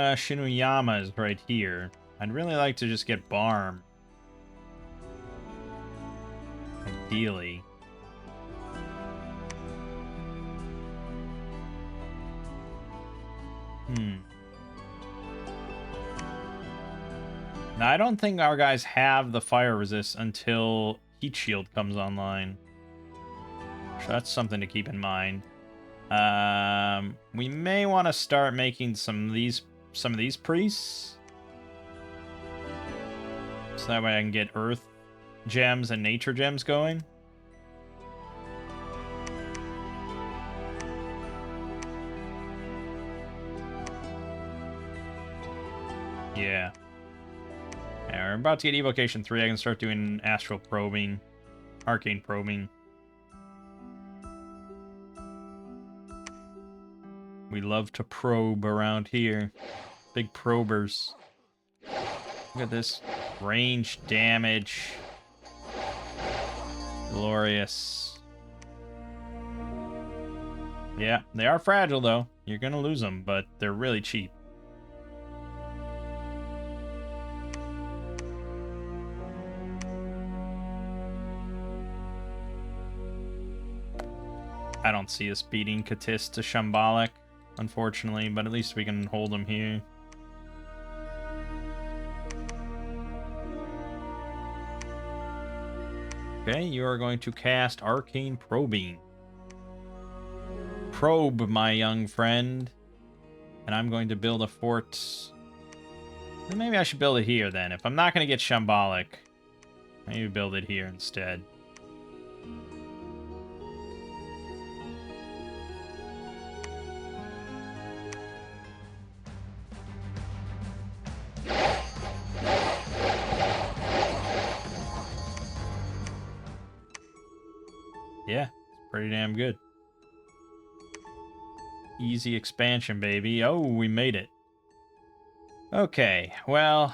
Speaker 1: Shinuyama is right here. I'd really like to just get Barm. Ideally. I don't think our guys have the fire resist until heat shield comes online. So that's something to keep in mind. We may want to start making some of these priests. So that way I can get earth gems and nature gems going. Yeah. We're about to get Evocation 3. I can start doing astral probing, arcane probing. We love to probe around here. Big probers. Look at this range damage. Glorious. Yeah, they are fragile though. You're gonna lose them, but they're really cheap. I don't see us beating Katis to Shambolic, unfortunately, but at least we can hold him here. Okay, you are going to cast Arcane Probing. Probe, my young friend. And I'm going to build a fort. Maybe I should build it here then. If I'm not going to get Shambolic, maybe build it here instead. Yeah, it's pretty damn good. Easy expansion, baby. Oh, we made it. Okay, well...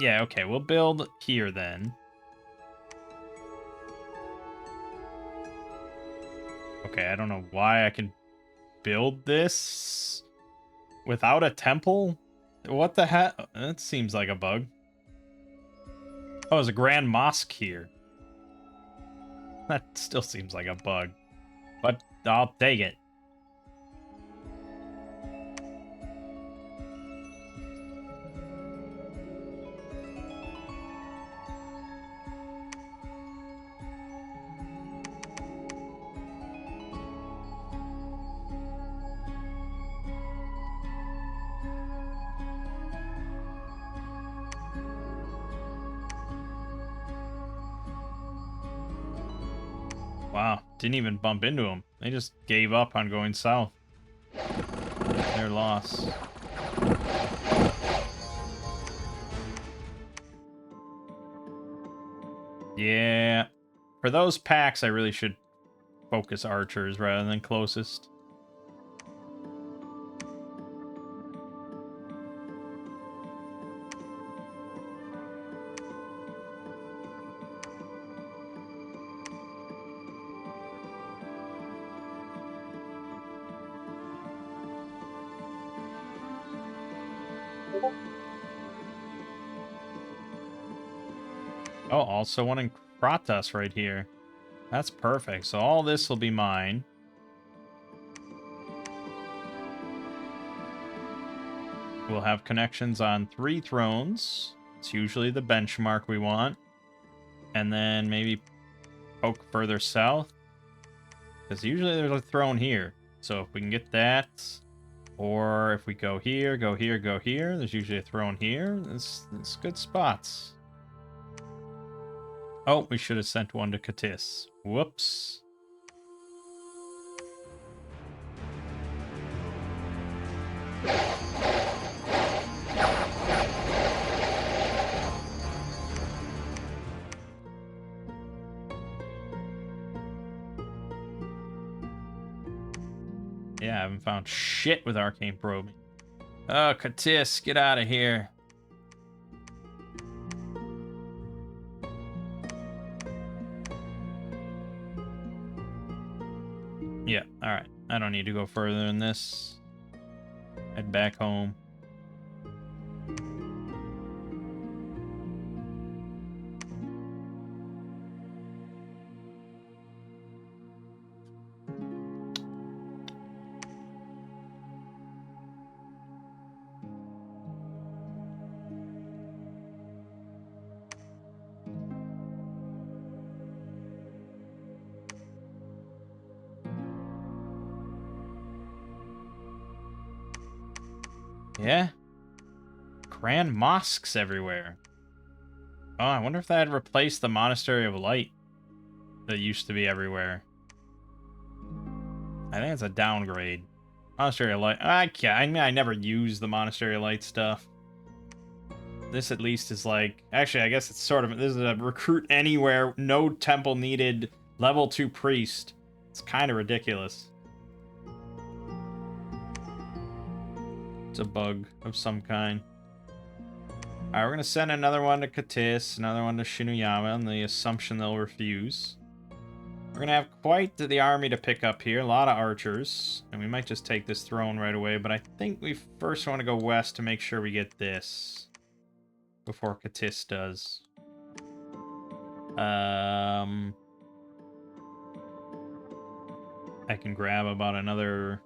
Speaker 1: Yeah, okay, we'll build here then. Okay, I don't know why I can build this without a temple? What the heck? That seems like a bug. Oh, there's a grand mosque here. That still seems like a bug. But I'll take it. Wow, didn't even bump into them. They just gave up on going south. Their loss. Yeah. For those packs, I really should focus archers rather than closest. Oh, also one in Kratos right here. That's perfect. So all this will be mine. We'll have connections on 3 thrones. It's usually the benchmark we want. And then maybe poke further south. Because usually there's a throne here. So if we can get that, or if we go here, go here, go here, there's usually a throne here. It's good spots. Oh, we should have sent one to Katis. Whoops. Yeah, I haven't found shit with arcane probing. Oh, Katis, get out of here. Yeah, alright. I don't need to go further than this. Head back home. Yeah. Grand mosques everywhere. Oh, I wonder if that had replaced the Monastery of Light that used to be everywhere. I think it's a downgrade. Monastery of Light. I mean, I never use the Monastery of Light stuff. This at least is like... Actually, I guess it's sort of... This is a recruit anywhere, no temple needed, level 2 priest. It's kind of ridiculous. It's a bug of some kind. Alright, we're going to send another one to Katis, another one to Shinuyama, on the assumption they'll refuse. We're going to have quite the army to pick up here, a lot of archers, and we might just take this throne right away, but I think we first want to go west to make sure we get this before Katis does. I can grab about another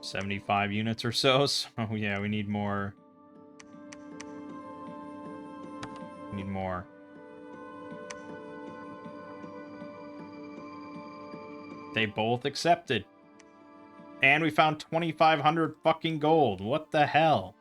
Speaker 1: 75 units or so, so yeah, we need more. Need more. They both accepted. And we found 2,500 fucking gold. What the hell?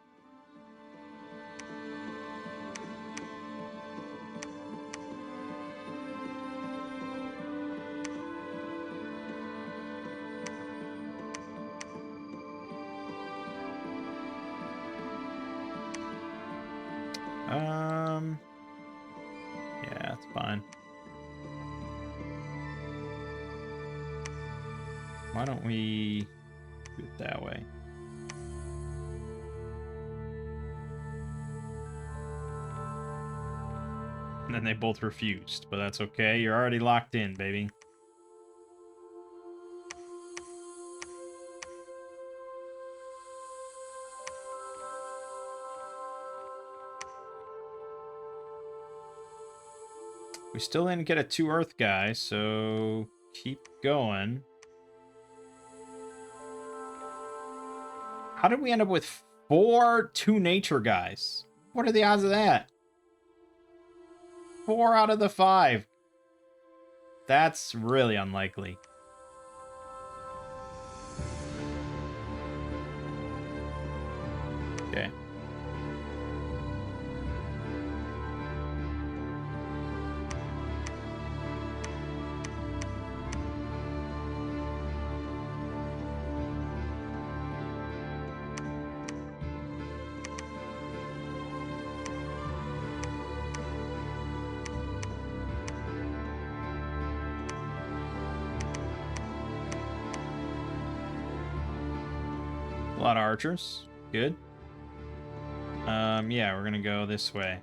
Speaker 1: Yeah, it's fine. Why don't we do it that way? And then they both refused, but that's okay. You're already locked in, baby. We still didn't get a 2 Earth guy, so keep going. How did we end up with 4 2 Nature guys? What are the odds of that? 4 out of the 5. That's really unlikely. Okay. A lot of archers. Good. Yeah, we're gonna go this way.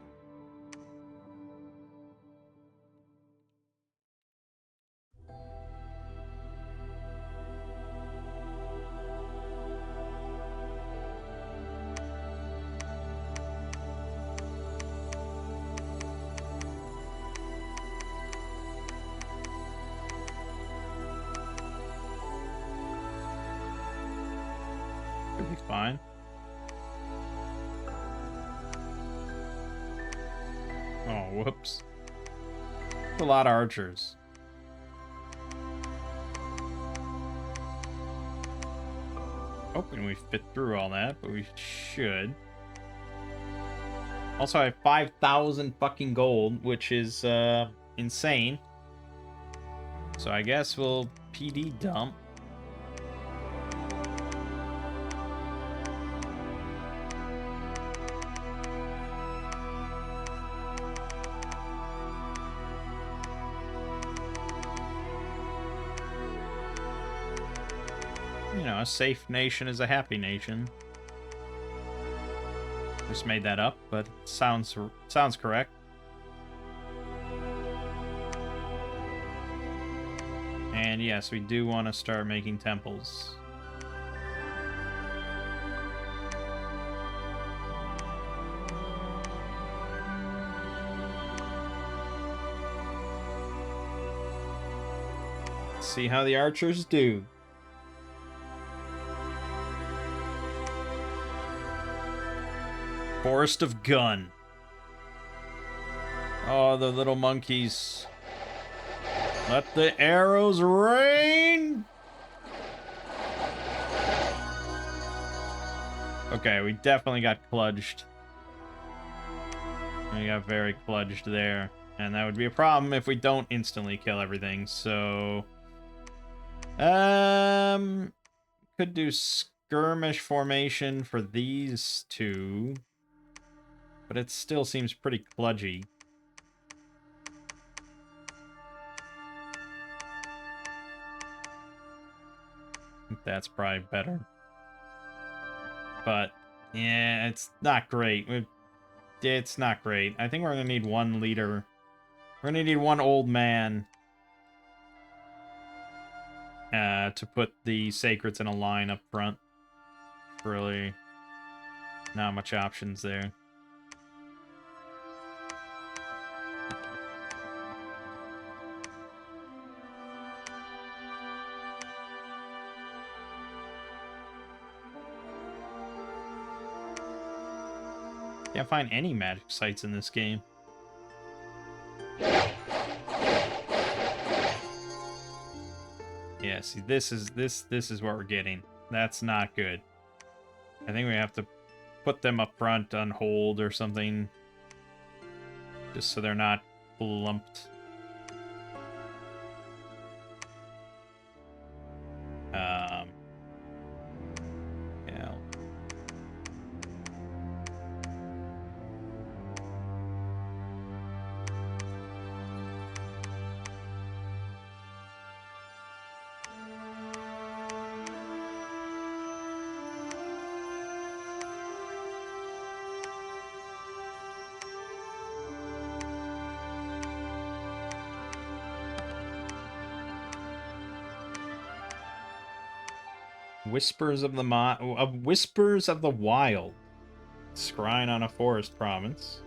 Speaker 1: Could be fine. Oh, whoops. That's a lot of archers. Hoping we fit through all that, but we should. Also, I have 5,000 fucking gold, which is insane. So I guess we'll PD dump. You know, a safe nation is a happy nation. Just made that up, but it sounds correct. And yes, we do want to start making temples. Let's see how the archers do. Forest of Gun. Oh, the little monkeys. Let the arrows rain! Okay, we definitely got kludged. We got very kludged there. And that would be a problem if we don't instantly kill everything, so... Could do skirmish formation for these two. But it still seems pretty kludgy. I think that's probably better. But, yeah, it's not great. It's not great. I think we're going to need one leader. We're going to need one old man to put the sacreds in a line up front. Really not much options there. Can't find any magic sites in this game. Yeah, see, this is what we're getting. That's not good. I think we have to put them up front on hold or something, just so they're not lumped. Yeah. Whispers of the Whispers of the Wild. Scrying on a forest province.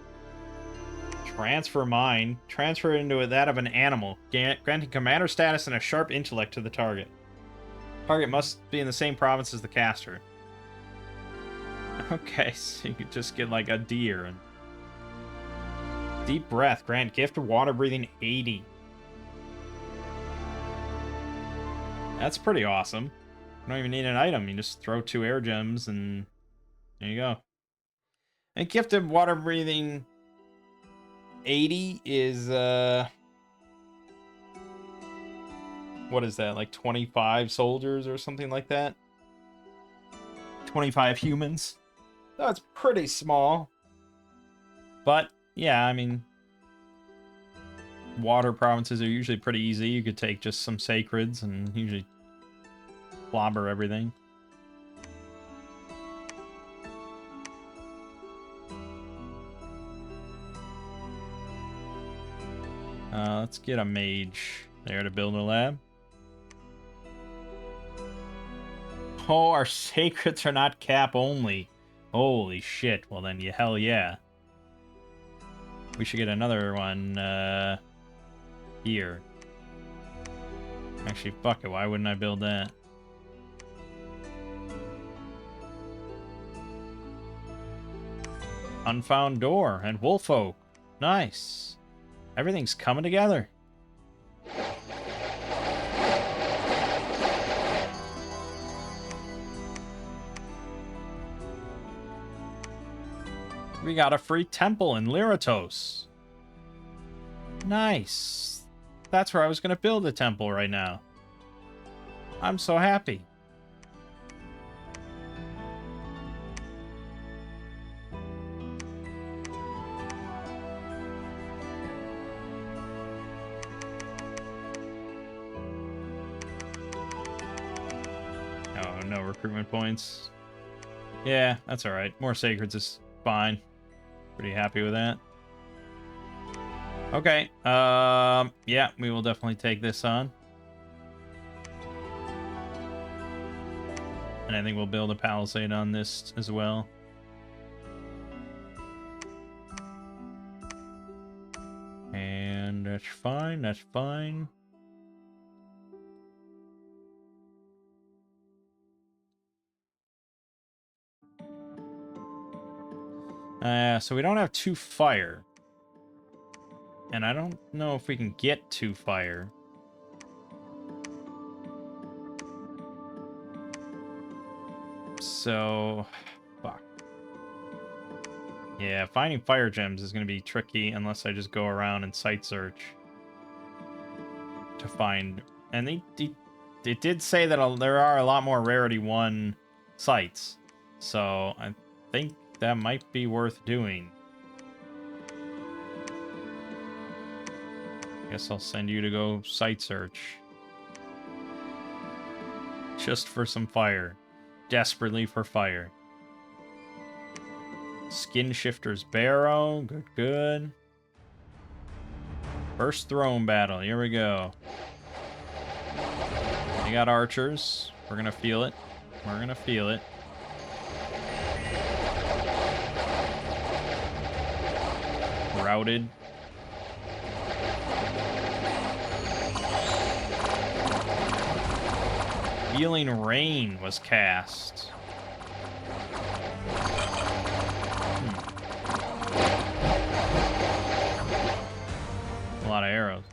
Speaker 1: Transfer mind. Transfer it into that of an animal, granting commander status and a sharp intellect to the target. Target must be in the same province as the caster. Okay, so you could just get like a deer. And deep breath. Grant gift of water breathing 80. That's pretty awesome. You don't even need an item. You just throw 2 air gems and there you go. And gift of water breathing 80 is what is that, like 25 soldiers or something like that? 25 humans. That's pretty small. But yeah, I mean, water provinces are usually pretty easy. You could take just some sacreds and usually clobber everything. Let's get a mage there to build a lab. Oh, our sacreds are not cap only. Holy shit. Well then, hell yeah. We should get another one here. Actually, fuck it. Why wouldn't I build that? Unfound door and wolf oak. Nice. Everything's coming together. We got a free temple in Lyratos. Nice. That's where I was going to build a temple right now. I'm so happy. Oh, no recruitment points. Yeah, that's alright. More sacreds is fine. Pretty happy with that. Okay. Yeah, we will definitely take this on. And I think we'll build a palisade on this as well. And that's fine, that's fine. So we don't have 2 fire. And I don't know if we can get 2 fire. So, fuck. Yeah, finding fire gems is going to be tricky unless I just go around and site search to find. And it did say that there are a lot more Rarity 1 sites, so I think that might be worth doing. Guess I'll send you to go site search. Just for some fire. Desperately for fire. Skin Shifter's Barrow. Good, good. First throne battle. Here we go. They got archers. We're gonna feel it. We're gonna feel it. Routed. Healing Rain was cast. A lot of arrows.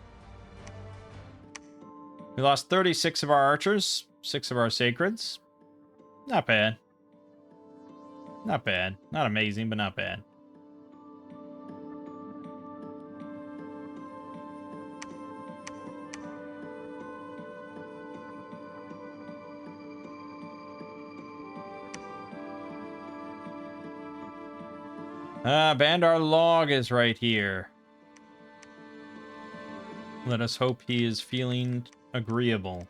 Speaker 1: We lost 36 of our archers, 6 of our sacreds. Not bad. Not bad. Not amazing, but not bad. Bandar Log is right here. Let us hope he is feeling agreeable.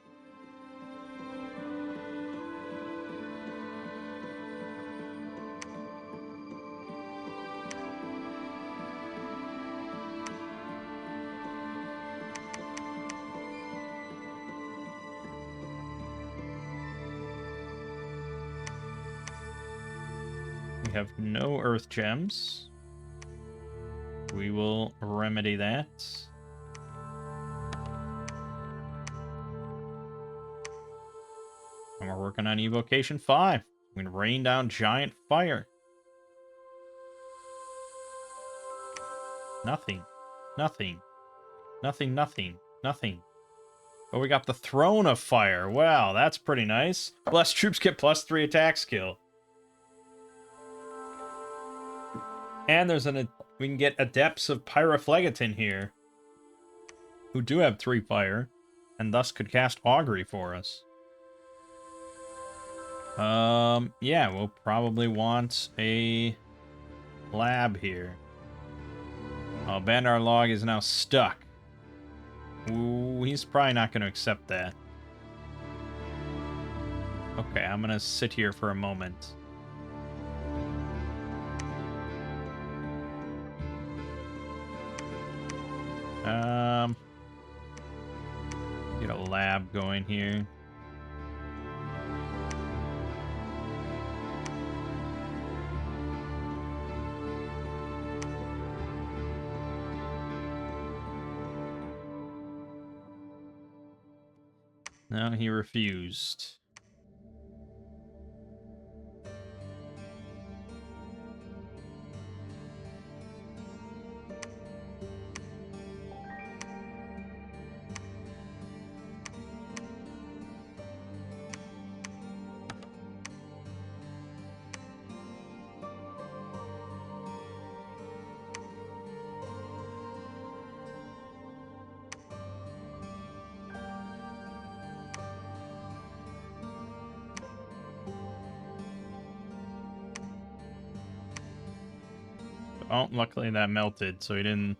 Speaker 1: We have no earth gems. We will remedy that. And we're working on Evocation 5. We can rain down giant fire. Nothing. Nothing. Nothing, nothing. Nothing. But we got the Throne of Fire. Wow, that's pretty nice. Blessed troops get +3 attack skill. And there's we can get Adepts of Pyrophlegeton here, who do have 3 fire, and thus could cast Augury for us. Yeah, we'll probably want a lab here. Oh, Bandar Log is now stuck. Ooh, he's probably not going to accept that. Okay, I'm going to sit here for a moment. Get a lab going here. No, he refused. Oh, luckily that melted, so he didn't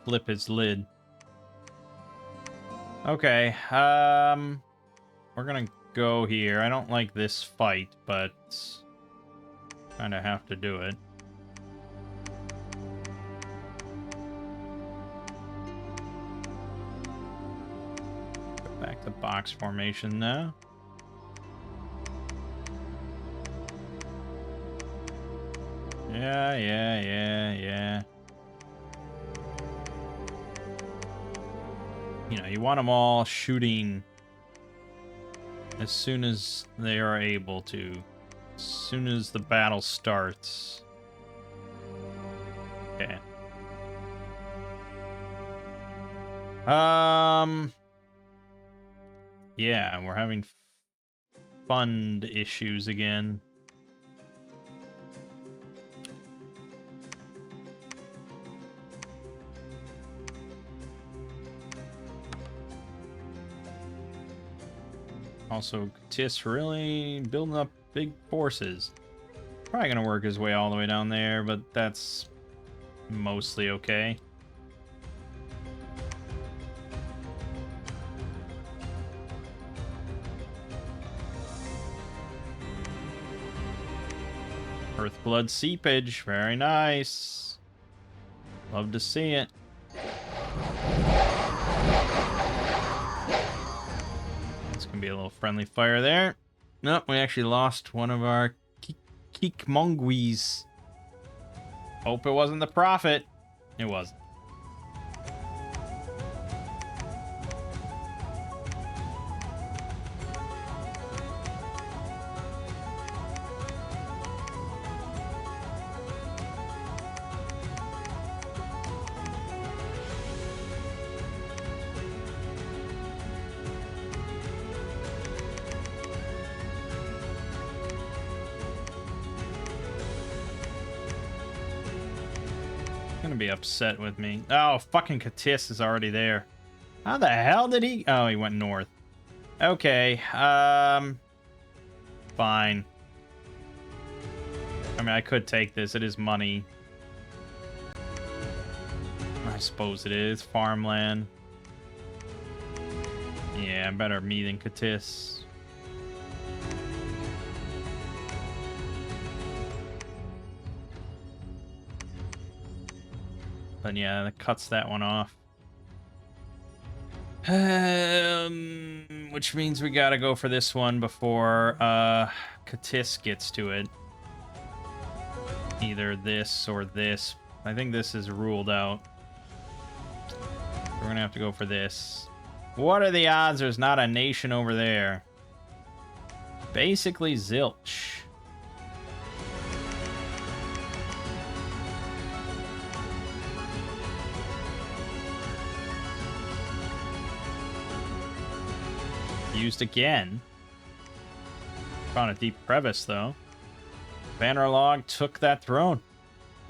Speaker 1: flip his lid. Okay, we're gonna go here. I don't like this fight, but kind of have to do it. Go back to box formation now. Yeah. You know, you want them all shooting as soon as they are able to. As soon as the battle starts. Okay. Yeah, we're having fund issues again. Also, Tis really building up big forces. Probably gonna work his way all the way down there, but that's mostly okay. Earthblood seepage, very nice. Love to see it. It's gonna be a little friendly fire there. Nope, we actually lost one of our Manggs. Hope it wasn't the Prophet. It wasn't. Gonna be upset with me. Oh, fucking Katis is already there. How the hell did he? Oh, he went north. Okay, fine. I mean, I could take this. It is money. I suppose it is. Farmland. Yeah, better me than Katis. But yeah, that cuts that one off. Which means we gotta go for this one before Katis gets to it. Either this or this. I think this is ruled out. We're gonna have to go for this. What are the odds there's not a nation over there? Basically zilch. Used again. Found a deep crevice, though. Bannerlog took that throne.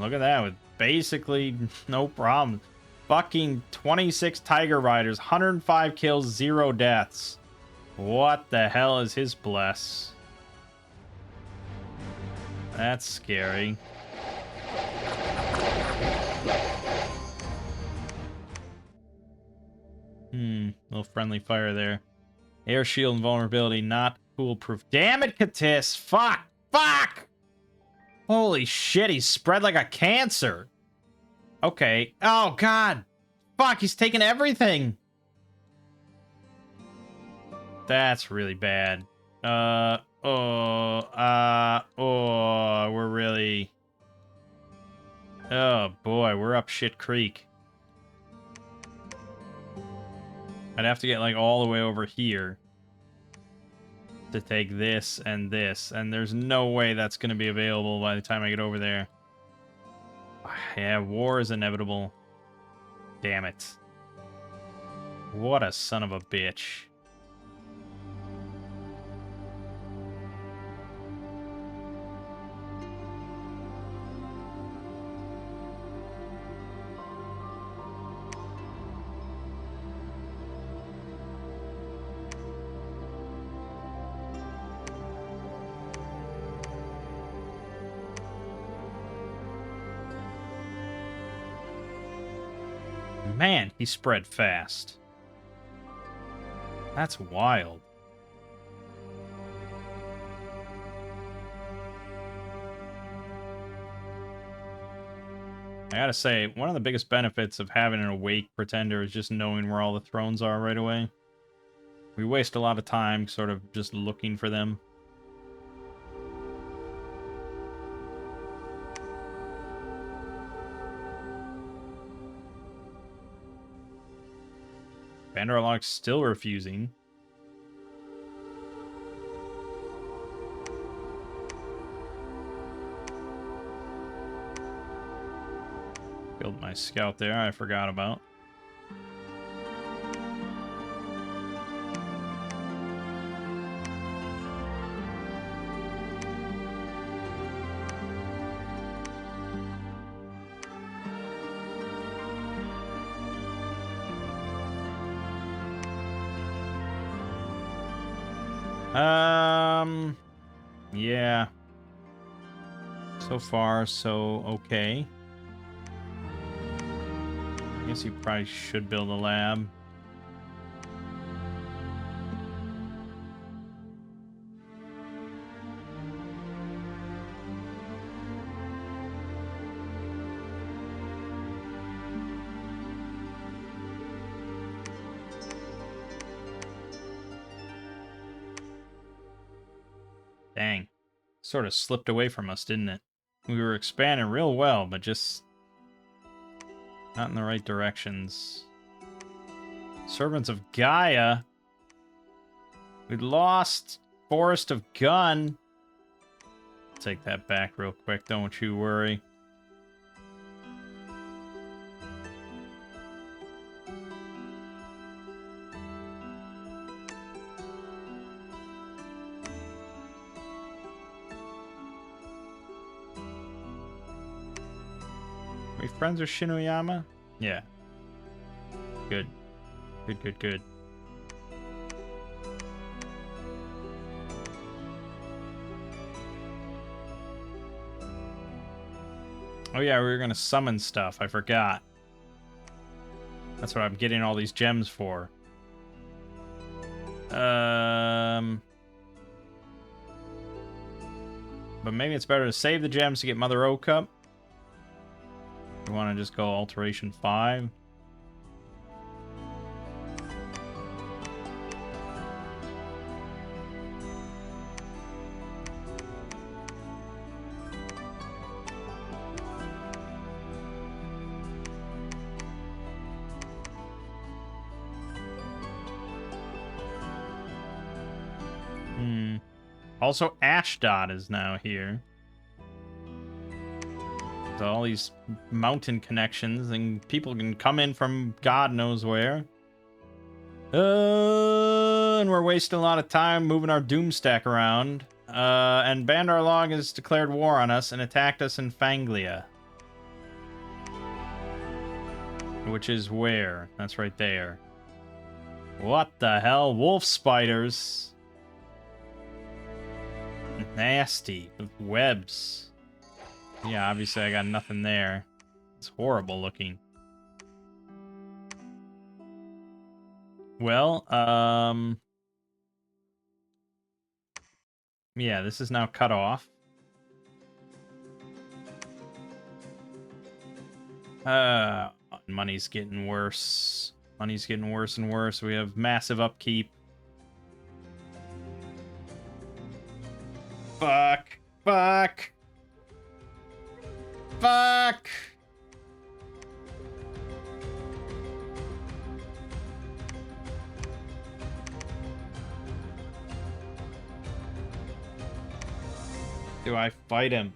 Speaker 1: Look at that, with basically no problem. Fucking 26 Tiger Riders, 105 kills, 0 deaths. What the hell is his bless? That's scary. Little friendly fire there. Air shield invulnerability, not foolproof. Damn it, Katis! Fuck! Fuck! Holy shit, he's spread like a cancer. Okay. Oh, God. Fuck, he's taking everything. That's really bad. We're really... Oh, boy, we're up shit creek. I'd have to get, like, all the way over here to take this, and there's no way that's going to be available by the time I get over there. Yeah, war is inevitable. Damn it. What a son of a bitch. Man, he spread fast. That's wild. I gotta say, one of the biggest benefits of having an awake pretender is just knowing where all the thrones are right away. We waste a lot of time sort of just looking for them. Banderlock's still refusing. Killed my scout there, I forgot about. Yeah. So far, so okay. I guess you probably should build a lab. Dang. Sort of slipped away from us, didn't it? We were expanding real well, but just not in the right directions. Servants of Gaia. We lost Forest of Gun. Take that back real quick, don't you worry. Are we friends with Shinoyama? Yeah. Good. Good, good, good. Oh yeah, we were gonna summon stuff. I forgot. That's what I'm getting all these gems for. But maybe it's better to save the gems to get Mother O Cup. We want to just go Alteration 5. Also, Ashdod is now here. So all these mountain connections, and people can come in from God knows where. And we're wasting a lot of time moving our Doom stack around. And Bandar Log has declared war on us and attacked us in Fanglia. Which is where? That's right there. What the hell? Wolf spiders. Nasty. With webs. Yeah, obviously I got nothing there. It's horrible looking. Well, yeah, this is now cut off. Money's getting worse. Money's getting worse and worse. We have massive upkeep. Fuck. Fuck. Fuck. Do I fight him?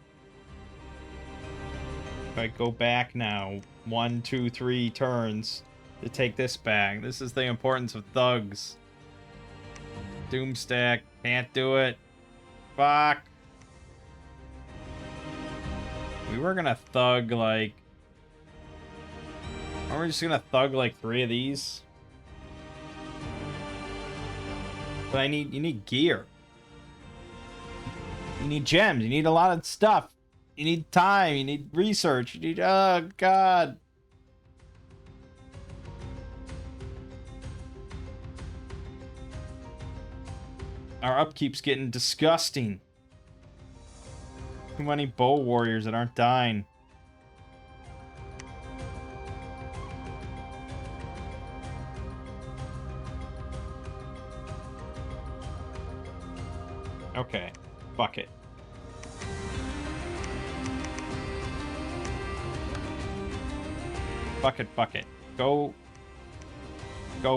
Speaker 1: If I go back now, 1, 2, 3 turns to take this back. This is the importance of thugs. Doomstack, can't do it. Fuck. We were gonna thug like... Aren't we just gonna thug like 3 of these? But you need gear. You need gems. You need a lot of stuff. You need time. You need research. You need... Oh, God. Our upkeep's getting disgusting. Too many bow warriors that aren't dying. Okay. Fuck it. Fuck it, fuck it. Go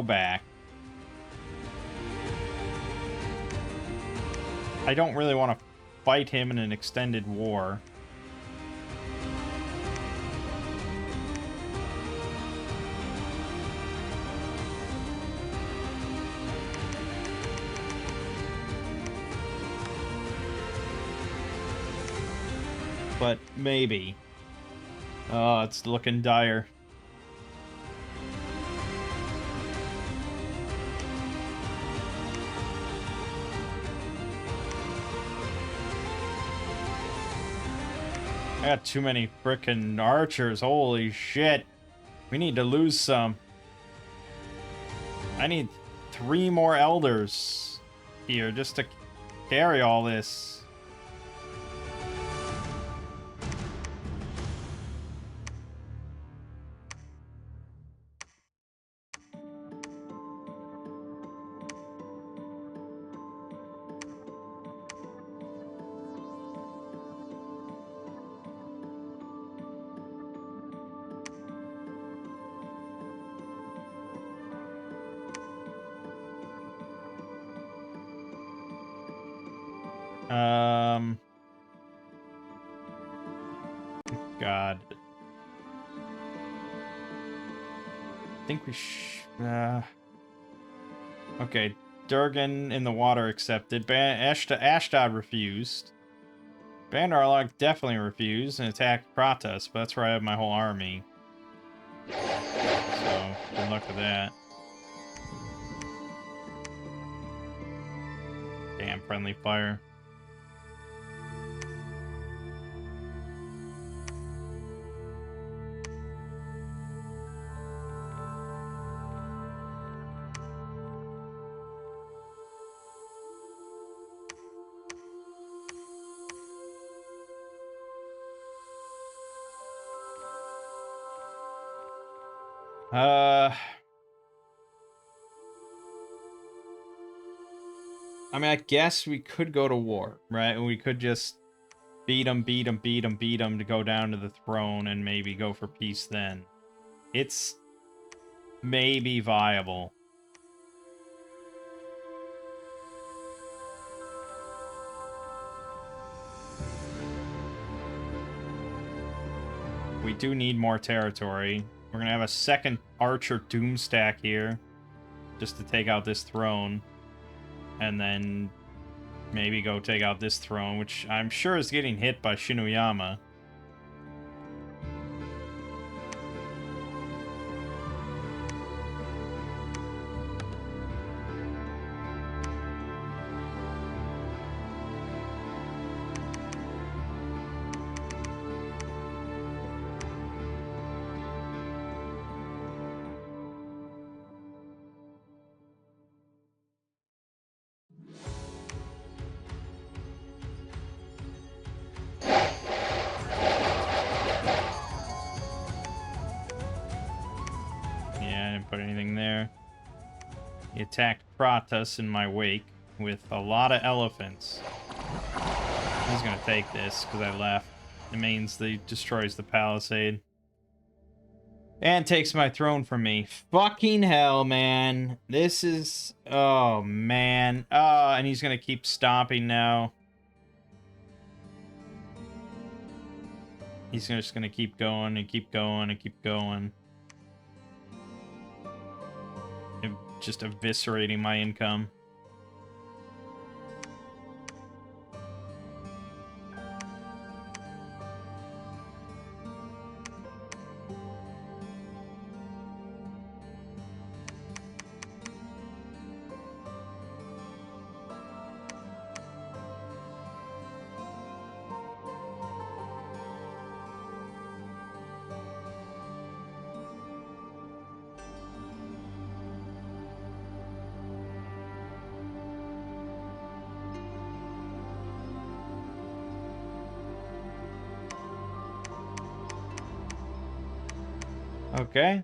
Speaker 1: back. I don't really want to fight him in an extended war. But maybe. Oh, it's looking dire. got too many frickin' archers. Holy shit. We need to lose some. I need 3 more elders here just to carry all this. God. I think we okay, Durgan in the water accepted. Ashdod refused. Bandarlok definitely refused and attacked Kratos, but that's where I have my whole army. So, good luck with that. Damn, friendly fire. I mean, I guess we could go to war, right? And we could just beat them to go down to the throne and maybe go for peace then. It's maybe viable. We do need more territory. We're gonna have a second Archer Doomstack here, just to take out this throne. And then maybe go take out this throne, which I'm sure is getting hit by Shinuyama. Put anything there. He attacked Kratos in my wake with a lot of elephants. He's gonna take this because I left. It means he destroys the palisade. And takes my throne from me. Fucking hell, man. This is... Oh, man. Oh, and he's gonna keep stomping now. He's just gonna keep going and keep going and keep going. Just eviscerating my income. Okay.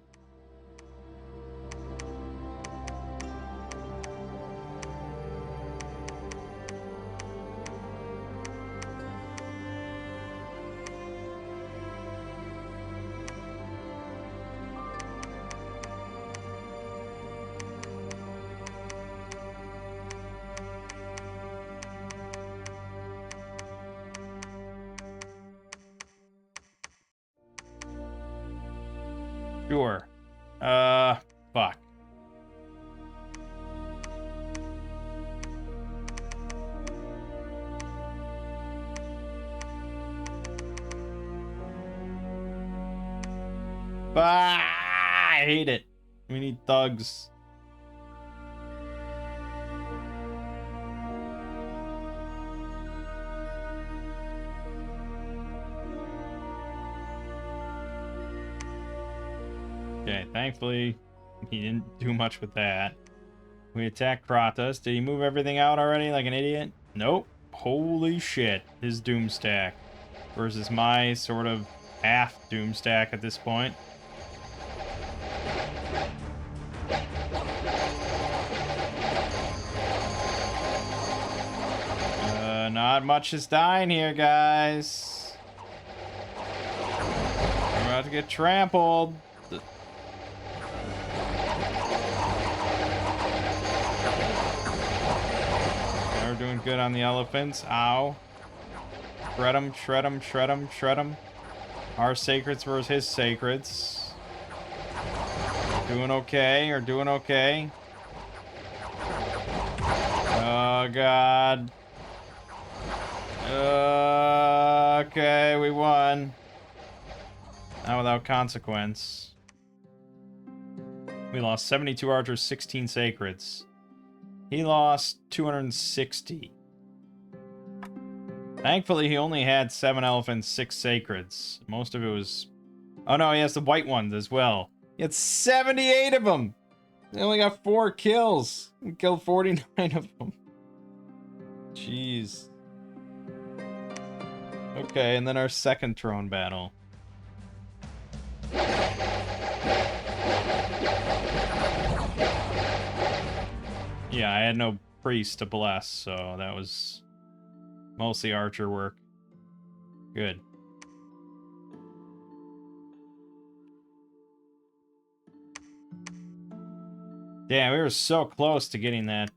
Speaker 1: Sure. Fuck. Ah, I hate it. We need thugs. thankfully, he didn't do much with that. We attacked Kratos. Did he move everything out already like an idiot? Nope. Holy shit. His doom stack versus my sort of half doom stack at this point. Not much is dying here, guys. We're about to get trampled. We're doing good on the elephants. Ow. Shred them, shred them, shred them, shred them. Our sacreds versus his sacreds. Doing okay, or doing okay. Oh, God. Okay, we won. Not without consequence. We lost 72 archers, 16 sacreds. He lost 260. Thankfully, he only had 7 elephants, 6 sacreds. Most of it was... Oh no, he has the white ones as well. He had 78 of them! He only got 4 kills. He killed 49 of them. Jeez. Okay, and then our second throne battle. Yeah, I had no priest to bless, so that was mostly archer work. Good. Damn, we were so close to getting that,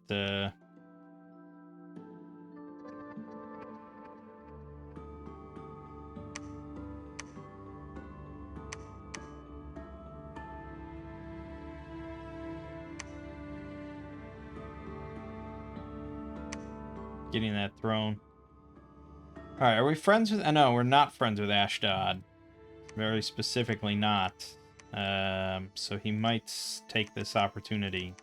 Speaker 1: getting that throne. Alright, are we friends with... no, we're not friends with Ashdod. Very specifically not. So he might take this opportunity.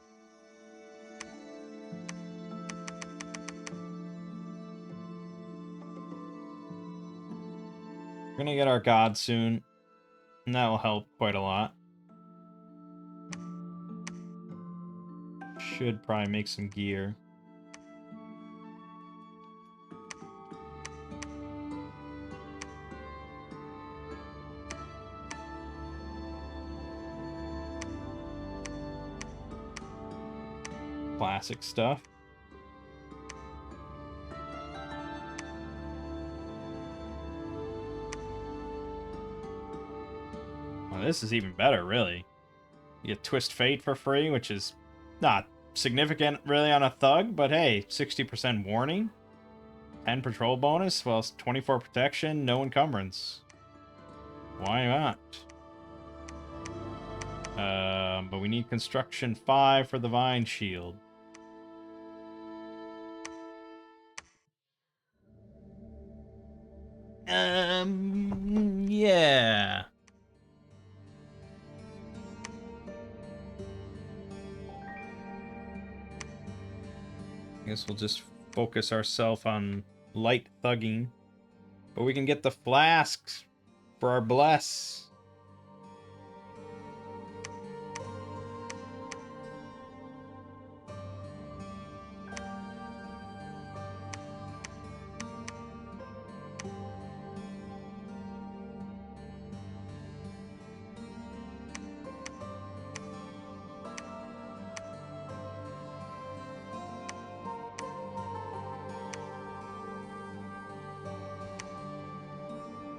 Speaker 1: We're gonna get our god soon, and that will help quite a lot. Should probably make some gear. Classic stuff. Well, this is even better, really. You get Twist Fate for free, which is not significant, really, on a thug, but hey, 60% warning, 10 patrol bonus, well, 24 protection, no encumbrance. Why not? But we need construction 5 for the Vine Shield. Yeah. I guess we'll just focus ourselves on light thugging. But we can get the flasks for our bless.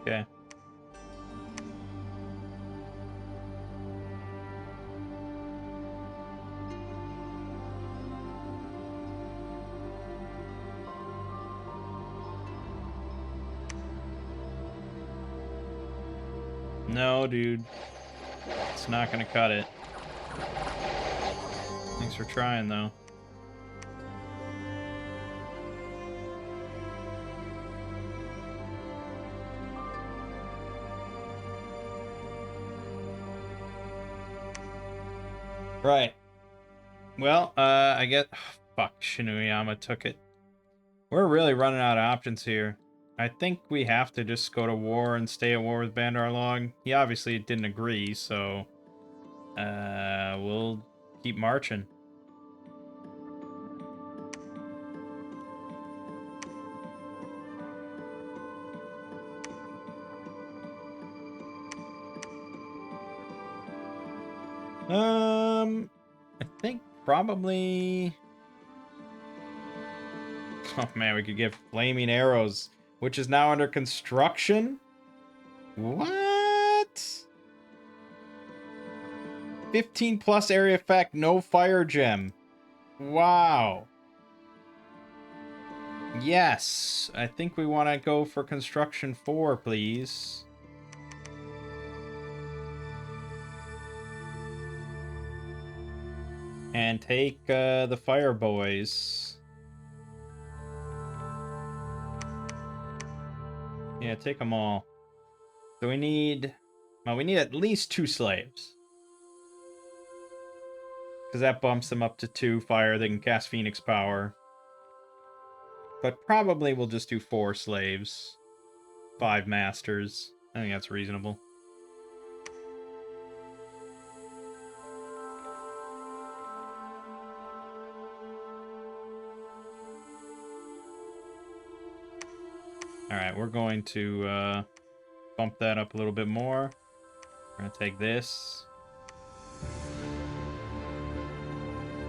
Speaker 1: Okay. No, dude. It's not gonna cut it. Thanks for trying, though. Right. Well, I get... Fuck, Shinuyama took it. We're really running out of options here. I think we have to just go to war and stay at war with Bandar Log. He obviously didn't agree, so... We'll keep marching. I think probably... Oh man, we could get flaming arrows, which is now under construction? What? 15 plus area effect, no fire gem. Wow. Yes, I think we want to go for construction 4, please. And take the fire boys. Yeah, take them all. So we need... Well, we need at least 2 slaves. Because that bumps them up to 2 fire. They can cast Phoenix Power. But probably we'll just do 4 slaves. 5 masters. I think that's reasonable. Alright, we're going to bump that up a little bit more. We're going to take this.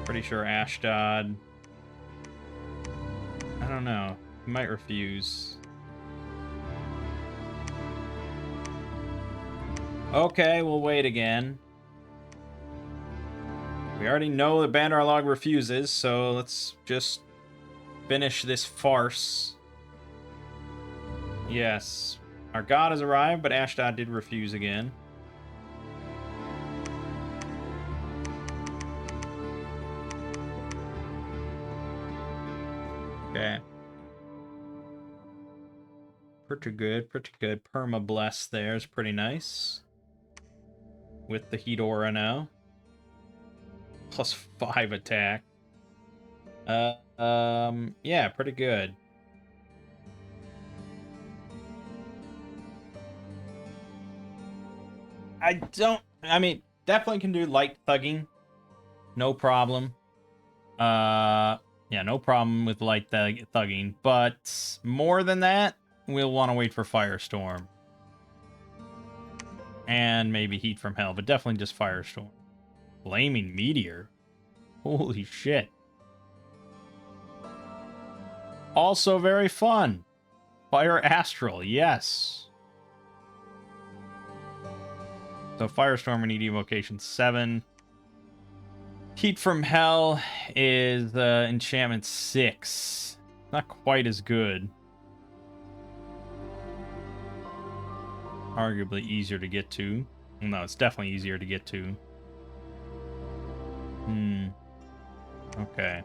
Speaker 1: Pretty sure Ashdod... I don't know. He might refuse. Okay, we'll wait again. We already know that Bandar Log refuses, so let's just finish this farce. Yes. Our god has arrived, but Ashdod did refuse again. Okay. Pretty good, pretty good. Perma Bless there is pretty nice. With the Heat Aura now. Plus 5 attack. Yeah, pretty good. I mean, definitely can do light thugging. No problem. Yeah, no problem with light thugging. But more than that, we'll want to wait for Firestorm. And maybe Heat from Hell, but definitely just Firestorm. Flaming Meteor? Holy shit. Also very fun. Fire Astral, yes. So Firestorm, we need Evocation 7. Heat from Hell is enchantment 6. Not quite as good. Arguably easier to get to. Well, no, it's definitely easier to get to. Okay.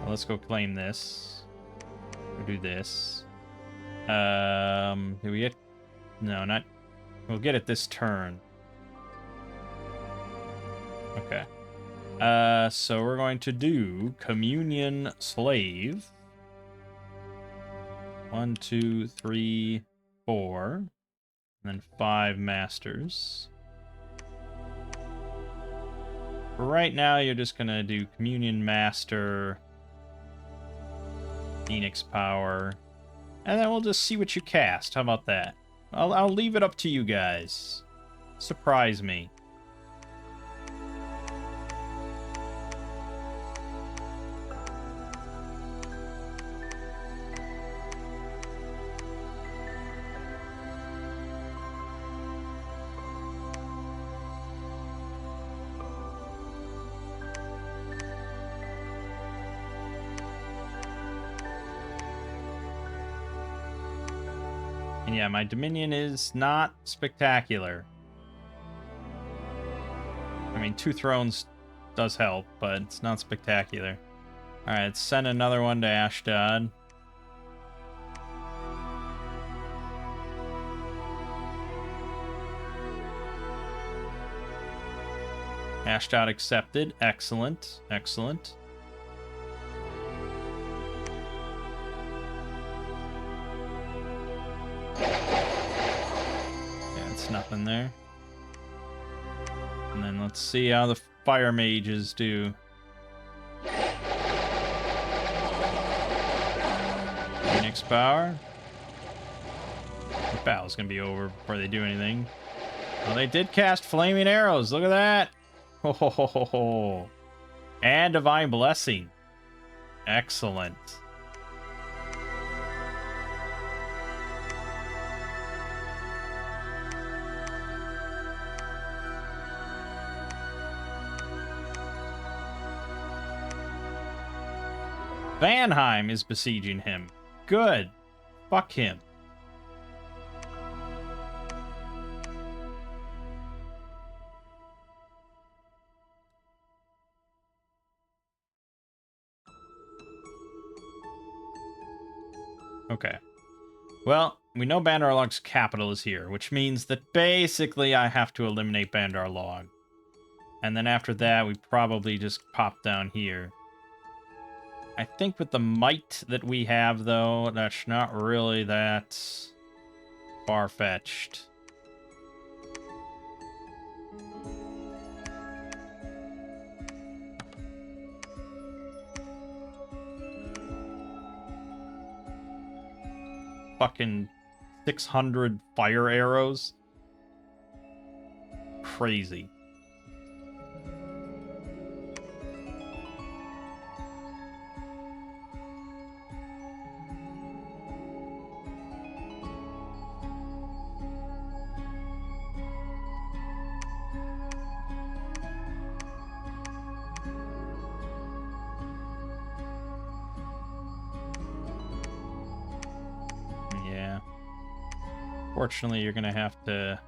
Speaker 1: Well, let's go claim this. We'll do this. Do we get... No, not... We'll get it this turn. Okay. So we're going to do Communion Slave. 1, 2, 3, 4. And then 5 Masters. For right now, you're just going to do Communion Master, Phoenix Power, and then we'll just see what you cast. How about that? I'll leave it up to you guys. Surprise me. And yeah, my Dominion is not spectacular. I mean, 2 Thrones does help, but it's not spectacular. Alright, let's send another one to Ashdod. Ashdod accepted. Excellent. Excellent. Nothing there. Let's see how the fire mages do. Phoenix power. The battle's gonna be over before they do anything. Well, they did cast flaming arrows. Look at that. Ho ho ho ho ho. And divine blessing. Excellent. Vanheim is besieging him. Good. Fuck him. Okay. Well, we know Bandar Log's capital is here, which means that basically I have to eliminate Bandar Log. And then after that, we probably just pop down here. I think with the might that we have, though, that's not really that far-fetched. Fucking 600 fire arrows. Crazy. Fortunately, you're gonna have to...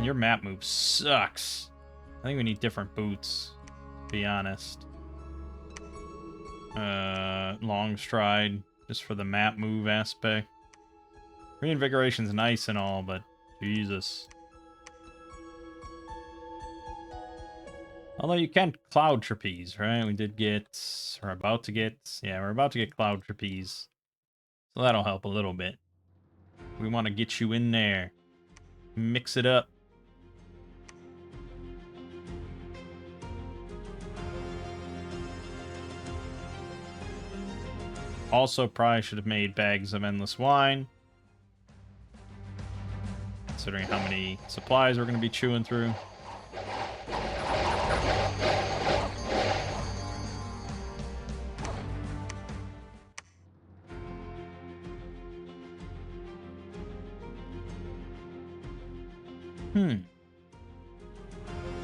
Speaker 1: Your map move sucks. I think we need different boots, to be honest. Long stride, just for the map move aspect. Reinvigoration's nice and all, but Jesus. Although you can cloud trapeze, right? We did get... We're about to get... Yeah, we're about to get cloud trapeze. So that'll help a little bit. We want to get you in there. Mix it up. Also, probably should have made bags of endless wine. Considering how many supplies we're going to be chewing through.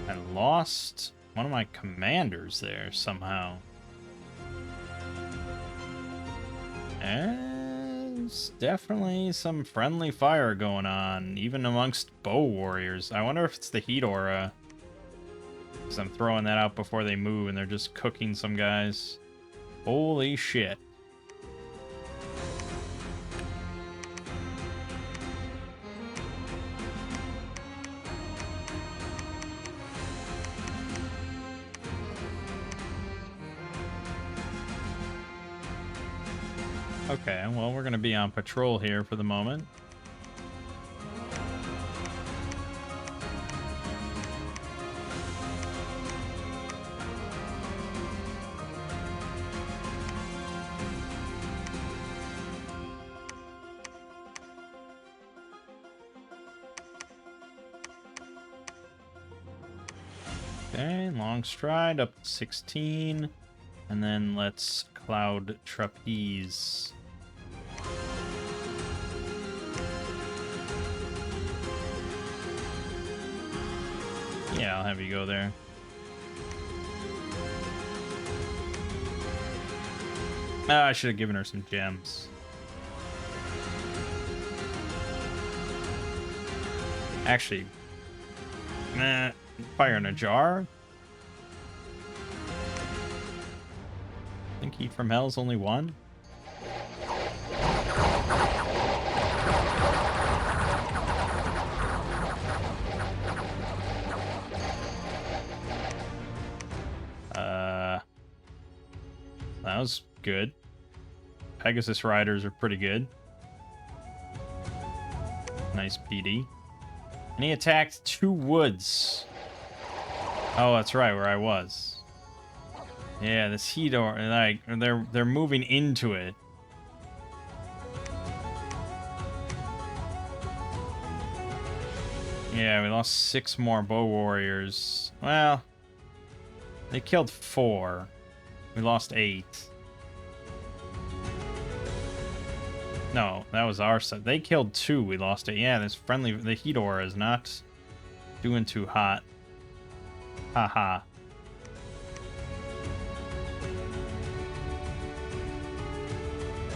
Speaker 1: I lost one of my commanders there somehow. There's definitely some friendly fire going on, even amongst bow warriors. I wonder if it's the heat aura. Because I'm throwing that out before they move and they're just cooking some guys. Holy shit. Okay, well, we're going to be on patrol here for the moment. Okay, long stride up to 16. And then let's cloud trapeze. Yeah, I'll have you go there. Oh, I should have given her some gems. Actually, fire in a jar? I think Heat from Hell's only one? That was good. Pegasus Riders are pretty good. Nice PD. And he attacked 2 woods. Oh, that's right, where I was. Yeah, this heat or like they're moving into it. Yeah, we lost 6 more bow warriors. Well, they killed 4. We lost 8. No, that was our side. They killed 2. We lost 8. Yeah, this friendly. The heat aura is not doing too hot. Haha.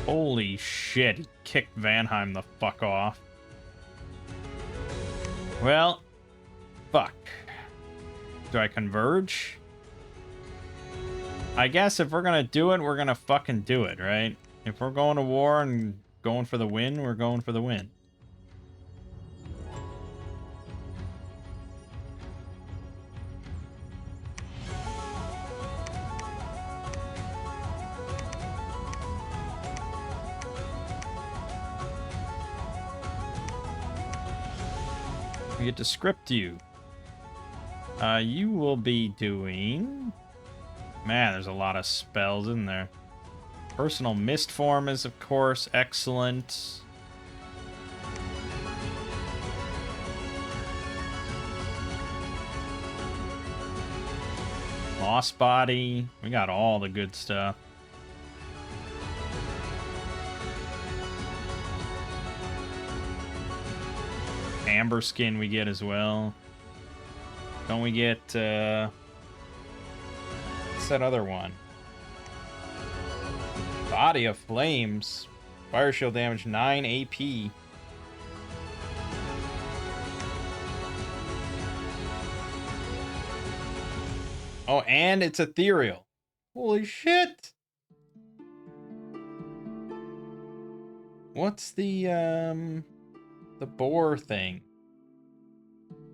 Speaker 1: Holy shit! He kicked Vanheim the fuck off. Well, fuck. Do I converge? I guess if we're gonna do it, we're gonna fucking do it, right? If we're going to war and going for the win, we're going for the win. We get to script you. You will be doing... Man, there's a lot of spells in there. Personal Mist Form is, of course, excellent. Lost Body. We got all the good stuff. Amber Skin we get as well. Don't we get, what's that other one? Body of Flames. Fire shield damage, 9 AP. Oh, and it's ethereal. Holy shit! What's the boar thing?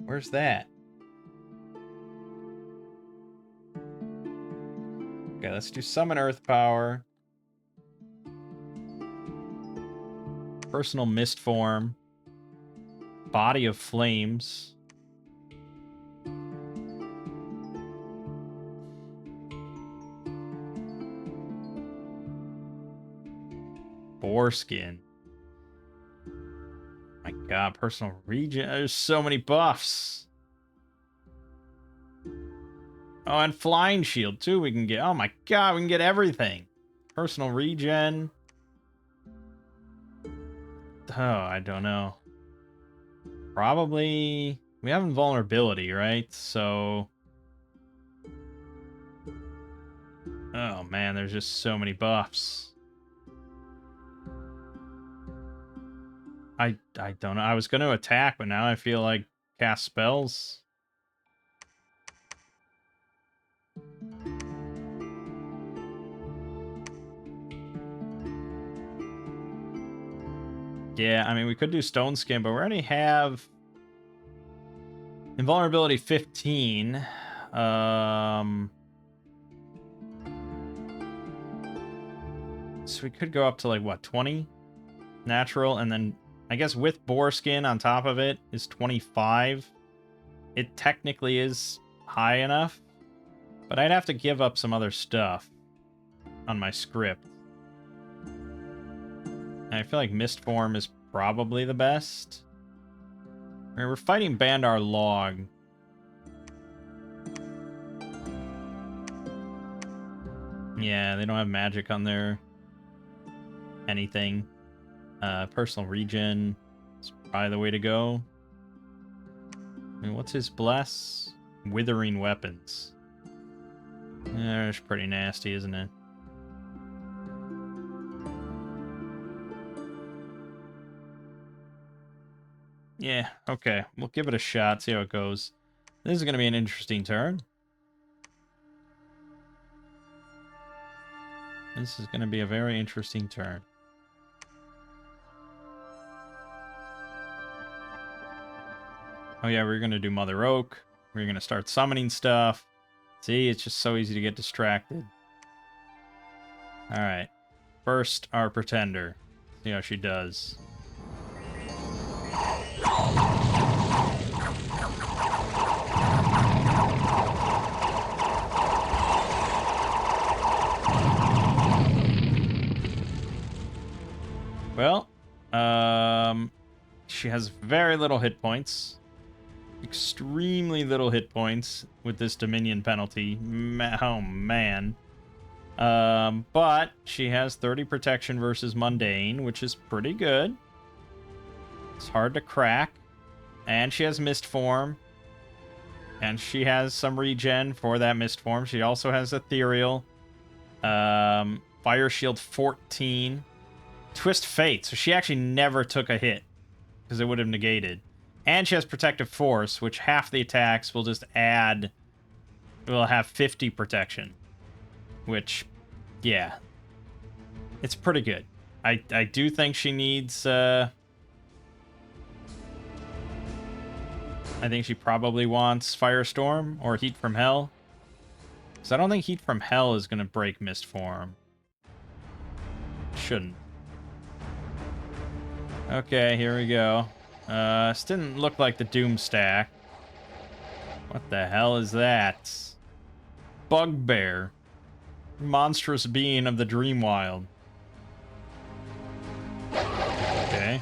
Speaker 1: Where's that? Okay, let's do Summon Earth Power. Personal Mist Form. Body of Flames. Boar Skin. My god, personal regen. There's so many buffs. Oh, and Flying Shield, too, we can get. Oh my god, we can get everything. Personal regen. Oh, I don't know. Probably... We have invulnerability, right? So... Oh, man, there's just so many buffs. I don't know. I was going to attack, but now I feel like cast spells. Yeah, I mean, we could do Stone Skin, but we already have invulnerability 15. So we could go up to, like, what, 20? Natural, and then I guess with Boar Skin on top of it is 25. It technically is high enough, but I'd have to give up some other stuff on my script. And I feel like Mist Form is probably the best. I mean, we're fighting Bandar Log. Yeah, they don't have magic on their anything. Personal regen is probably the way to go. I mean, what's his bless? Withering weapons. Yeah, it's pretty nasty, isn't it? Yeah, okay. We'll give it a shot, see how it goes. This is going to be an interesting turn. This is going to be a very interesting turn. Oh yeah, we're going to do Mother Oak. We're going to start summoning stuff. See, it's just so easy to get distracted. Alright. First, our Pretender. See how she does. has very little hit points. Extremely little hit points with this Dominion penalty. Oh, man. But she has 30 protection versus Mundane, which is pretty good. It's hard to crack. And she has Mist Form. And she has some regen for that Mist Form. She also has Ethereal. Fire Shield 14. Twist Fate. So she actually never took a hit. Because it would have negated. And she has Protective Force, which half the attacks will just add... will have 50 protection. Which, yeah. It's pretty good. I do think she needs... I think she probably wants Firestorm or Heat from Hell. Because I don't think Heat from Hell is going to break Mist Form. Shouldn't. Okay, here we go. This didn't look like the Doom stack. What the hell is that? Bugbear. Monstrous being of the Dreamwild. Okay.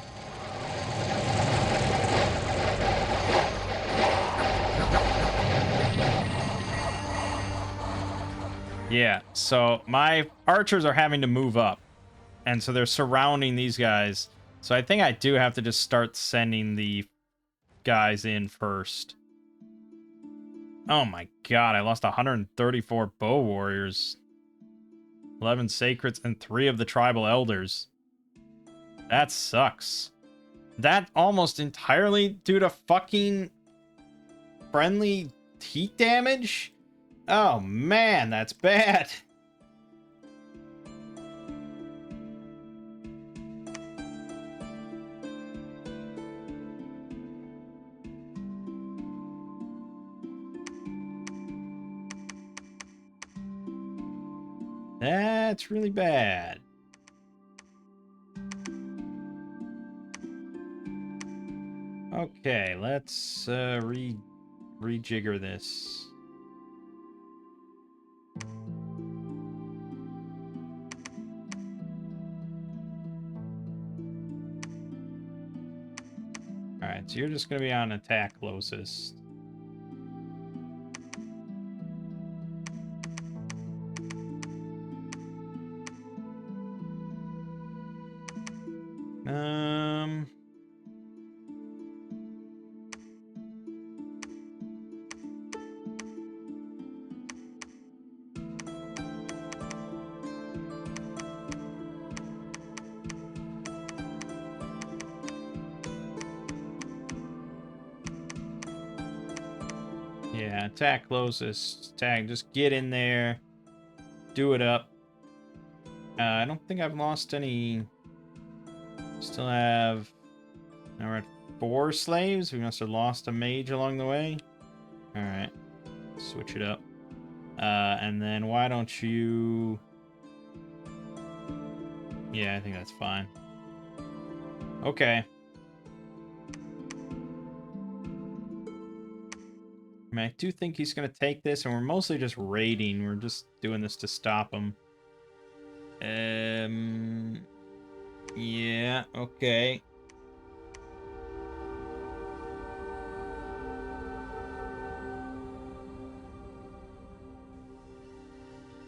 Speaker 1: Yeah, so my archers are having to move up. And so they're surrounding these guys. So I think I do have to just start sending the guys in first. Oh my god, I lost 134 bow warriors. 11 sacreds and 3 of the tribal elders. That sucks. That almost entirely due to fucking friendly heat damage? Oh man, that's bad. That's really bad. Okay, let's rejigger this. Alright, so you're just going to be on attack closest. Yeah, attack closest. Tag, just get in there. Do it up. I don't think I've lost any... Still have... Now we're at 4 slaves. We must have lost a mage along the way. Alright. Switch it up. And then why don't you... Yeah, I think that's fine. Okay. I mean, I do think he's going to take this, and we're mostly just raiding. We're just doing this to stop him. Yeah, okay.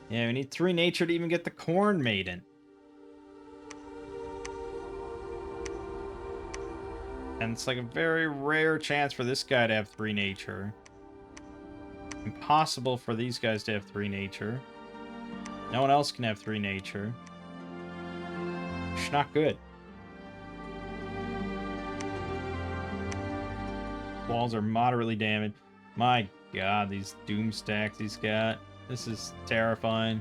Speaker 1: Yeah, we need 3 nature to even get the Corn Maiden. And it's like a very rare chance for this guy to have 3 nature. Impossible for these guys to have 3 nature. No one else can have 3 nature. It's not good. Walls are moderately damaged. My god, these doom stacks he's got. This is terrifying.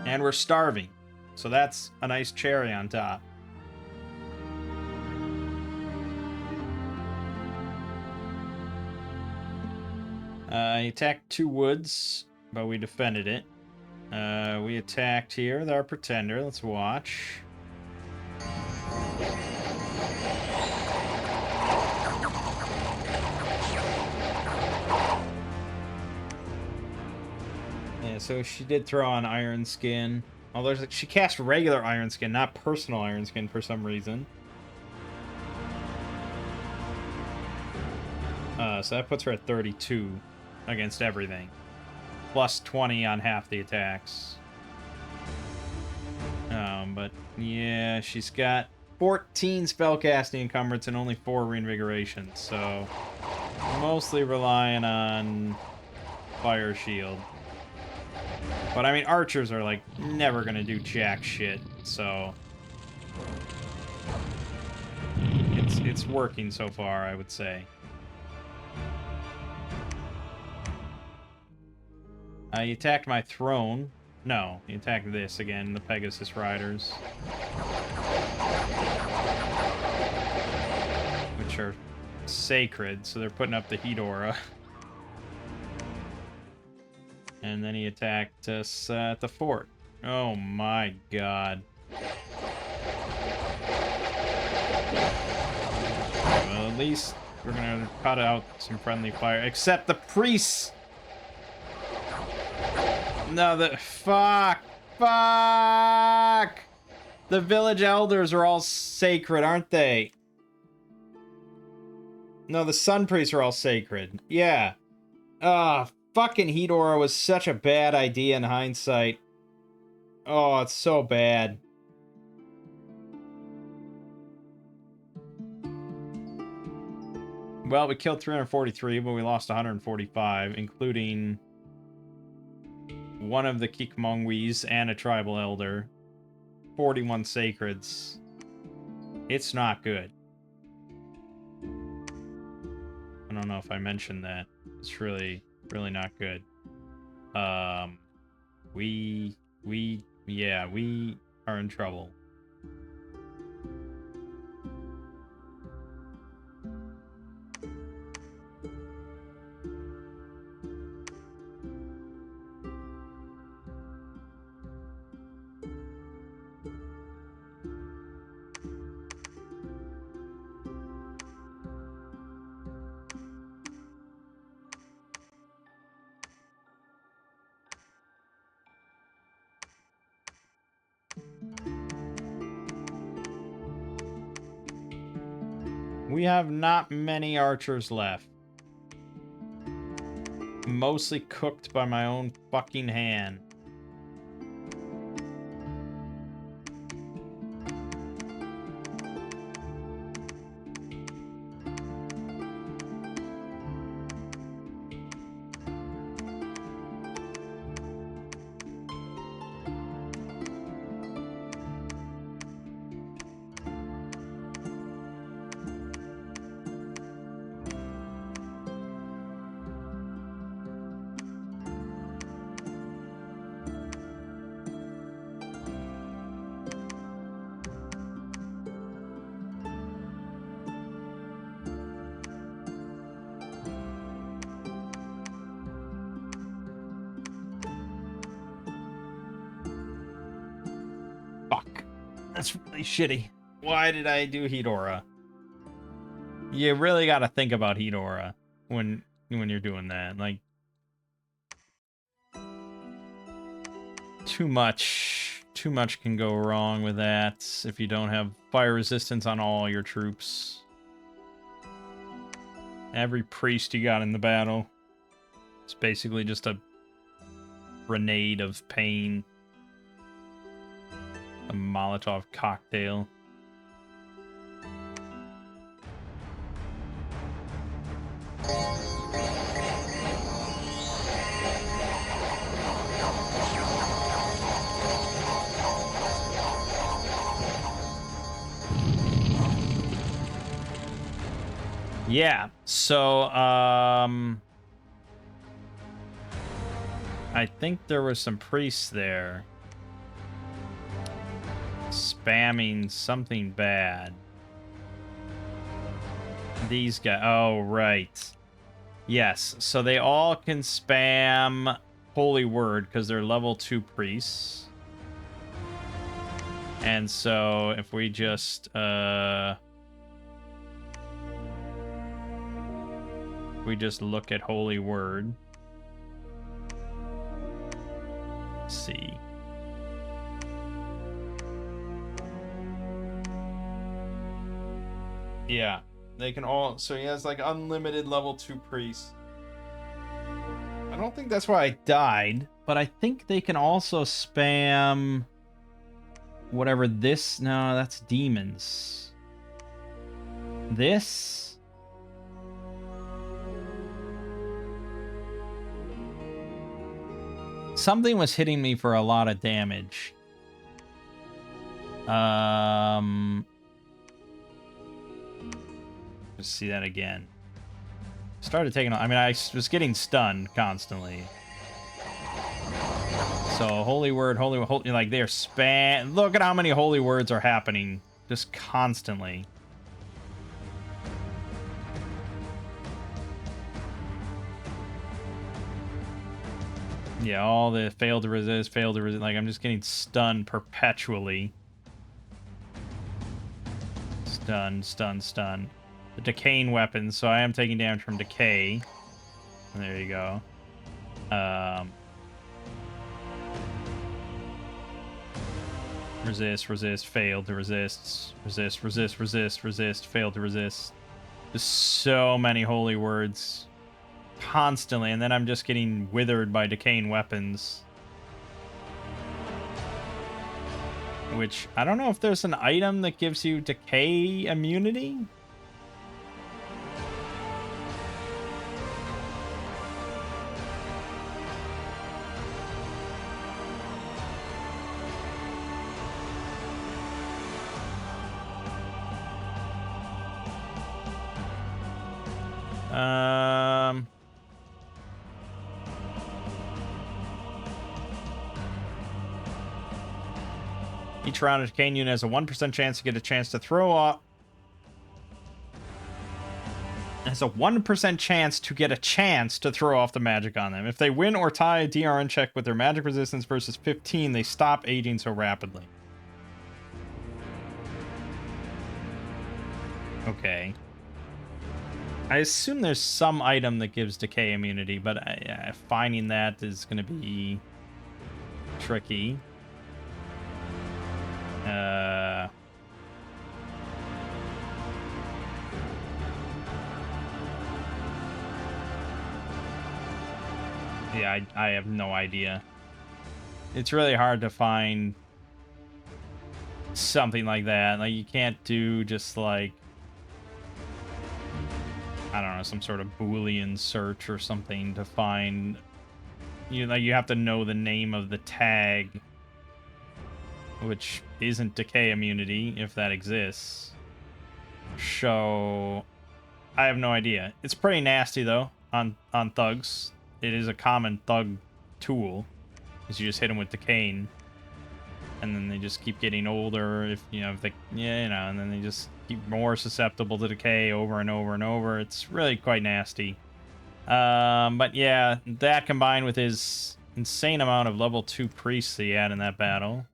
Speaker 1: And we're starving. So that's a nice cherry on top. He attacked 2 woods, but we defended it. We attacked here with our pretender. Let's watch. Yeah, so she did throw on Iron Skin. Although she cast regular Iron Skin, not personal Iron Skin for some reason. So that puts her at 32 against everything. Plus 20 on half the attacks. But yeah, she's got 14 spellcasting encumbrance and only 4 reinvigoration, so mostly relying on Fire Shield. But I mean, archers are like never gonna do jack shit, so it's working so far, I would say. He attacked my throne. No, he attacked this again, the Pegasus Riders. Which are sacred, so they're putting up the heat aura. And then he attacked us at the fort. Oh my god. Well, at least we're gonna cut out some friendly fire. Except the priests! No, fuck! Fuck! The village elders are all sacred, aren't they? No, the sun priests are all sacred. Yeah. Fucking heat aura was such a bad idea in hindsight. Oh, it's so bad. Well, we killed 343, but we lost 145, including one of the Kikmongwis and a tribal elder. 41 sacreds. It's not good. I don't know if I mentioned that. It's really not good. We are in trouble. We have not many archers left. Mostly cooked by my own fucking hand. That's really shitty. Why did I do Heat Aura? You really gotta think about Heat Aura when you're doing that. Like, too much can go wrong with that if you don't have fire resistance on all your troops. Every priest you got in the battle, it's basically just a grenade of pain. A Molotov cocktail. Yeah, so, I think there was some priests there spamming something bad. These guys, oh, right. Yes, so they all can spam Holy Word because they're level 2 priests. And so if we just, we just look at Holy Word. Let's see. Yeah, they can all. So he has like unlimited level 2 priests. I don't think that's why I died, but I think they can also spam whatever this. No, that's demons. This. Something was hitting me for a lot of damage. Let's see that again. Started taking. I mean, I was getting stunned constantly. So holy word, holy, like they're spam. Look at how many holy words are happening just constantly. Yeah, all the fail to resist. Like, I'm just getting stunned perpetually. Stun. The decaying weapons, so I am taking damage from decay. There you go. Resist, fail to resist. Resist, fail to resist. Just so many holy words. Constantly, and then I'm just getting withered by decaying weapons. Which, I don't know if there's an item that gives you decay immunity? Each round, a decaying unit has a 1% chance to get a chance to throw off. Has a 1% chance to get a chance to throw off the magic on them. If they win or tie a DRN check with their magic resistance versus 15, they stop aging so rapidly. Okay. I assume there's some item that gives decay immunity, but finding that is going to be tricky. Yeah, I have no idea. It's really hard to find something like that. Like, you can't do just like, I don't know, some sort of Boolean search or something to find. You know, you have to know the name of the tag, which isn't decay immunity, if that exists. So I have no idea. It's pretty nasty though on thugs. It is a common thug tool, is you just hit them with decaying, and then they just keep getting older. If you know, if they, yeah, you know, and then they just keep more susceptible to decay over and over and over. It's really quite nasty. But yeah, that combined with his insane amount of level 2 priests he had in that battle.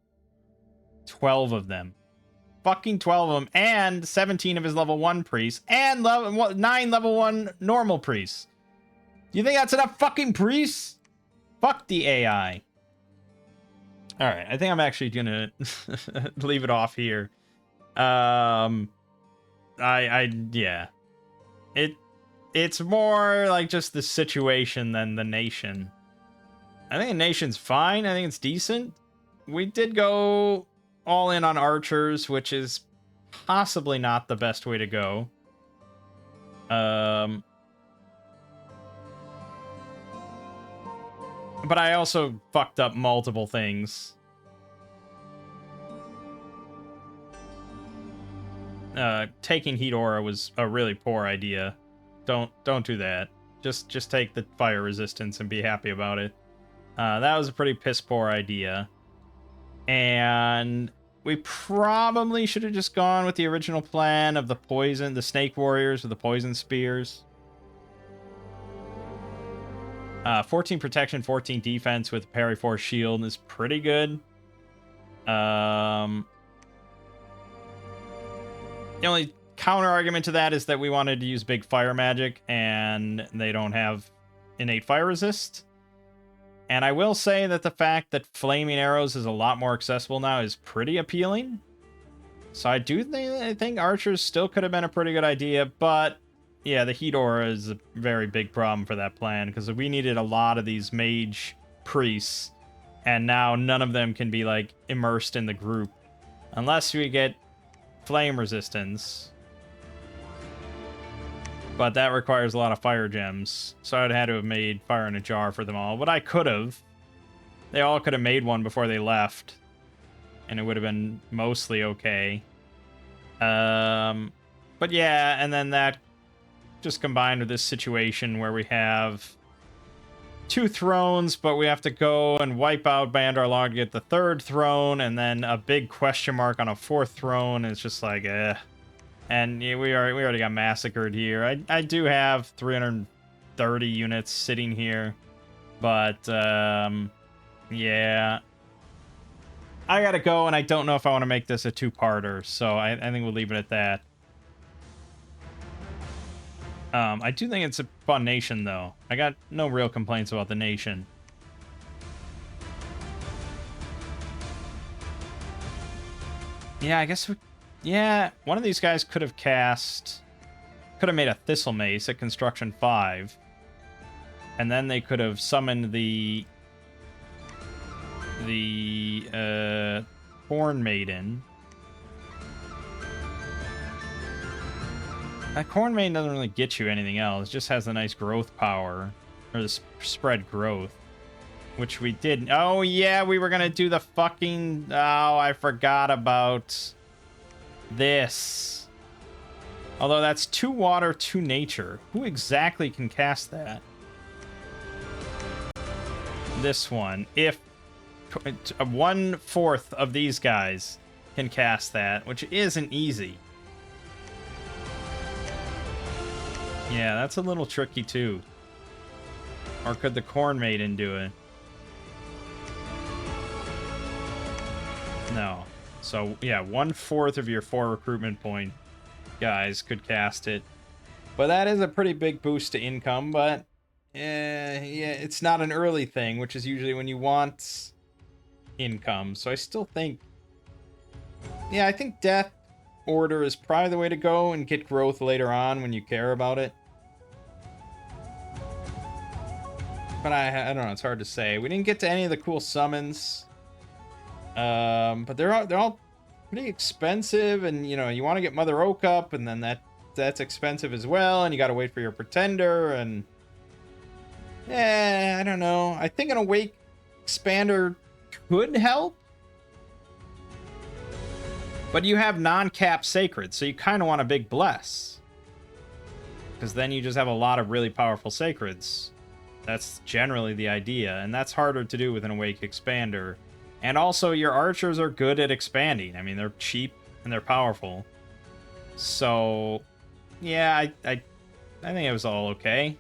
Speaker 1: 12 of them. Fucking 12 of them. And 17 of his level 1 priests. And 9 level 1 normal priests. Do you think that's enough fucking priests? Fuck the AI. Alright, I think I'm actually gonna leave it off here. Yeah. It's more like just the situation than the nation. I think the nation's fine. I think it's decent. We did go all in on archers, which is possibly not the best way to go. But I also fucked up multiple things. Taking heat aura was a really poor idea. Don't do that. Just take the fire resistance and be happy about it. That was a pretty piss poor idea. And we probably should have just gone with the original plan of the snake warriors with the poison spears. 14 protection, 14 defense with parry 4 shield is pretty good. The only counter argument to that is that we wanted to use big fire magic and they don't have innate fire resist. And I will say that the fact that flaming arrows is a lot more accessible now is pretty appealing. So I think archers still could have been a pretty good idea, but yeah, the heat aura is a very big problem for that plan, because we needed a lot of these mage priests, and now none of them can be, like, immersed in the group. Unless we get flame resistance. But that requires a lot of fire gems, so I'd had to have made fire in a jar for them all. But I could have. They all could have made one before they left, and it would have been mostly okay. But yeah, and then that just combined with this situation where we have 2 thrones, but we have to go and wipe out Bandar Log to get the 3rd throne, and then a big question mark on a 4th throne. It's just like, And yeah, we already got massacred here. I do have 330 units sitting here, but yeah, I gotta go, and I don't know if I want to make this a 2-parter, so I think we'll leave it at that. I do think it's a fun nation, though. I got no real complaints about the nation. Yeah, I guess yeah, one of these guys could have made a Thistle Mace at Construction 5. And then they could have summoned the Corn Maiden. That Corn Maiden doesn't really get you anything else. It just has a nice growth power. Or the spread growth. Which we did. Oh, yeah, we were going to do the fucking... Oh, I forgot about this. Although that's 2 water, 2 nature. Who exactly can cast that? This one. If 1/4 of these guys can cast that, which isn't easy. Yeah, that's a little tricky too. Or could the Corn Maiden do it? No. So, yeah, 1/4 of your 4 recruitment point guys could cast it. But that is a pretty big boost to income, but yeah, it's not an early thing, which is usually when you want income. So I still think... Yeah, I think Death Order is probably the way to go and get growth later on when you care about it. But I don't know, it's hard to say. We didn't get to any of the cool summons. But they're all pretty expensive, and you know, you want to get Mother Oak up, and then that's expensive as well, and you got to wait for your Pretender, and I don't know. I think an Awake Expander could help, but you have non-cap Sacred, so you kind of want a big Bless, because then you just have a lot of really powerful Sacreds. That's generally the idea, and that's harder to do with an Awake Expander. And also, your archers are good at expanding. I mean, they're cheap and they're powerful. So, yeah, I think it was all okay.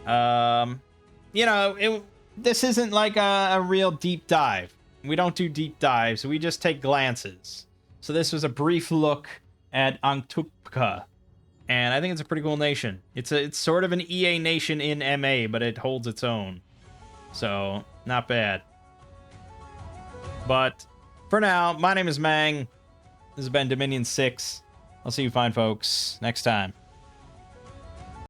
Speaker 1: You know, this isn't like a real deep dive. We don't do deep dives. We just take glances. So this was a brief look at Ongtupqa. And I think it's a pretty cool nation. It's sort of an EA nation in MA, but it holds its own. So, not bad. But for now, my name is Mangg. This has been Dominion 6. I'll see you fine folks next time.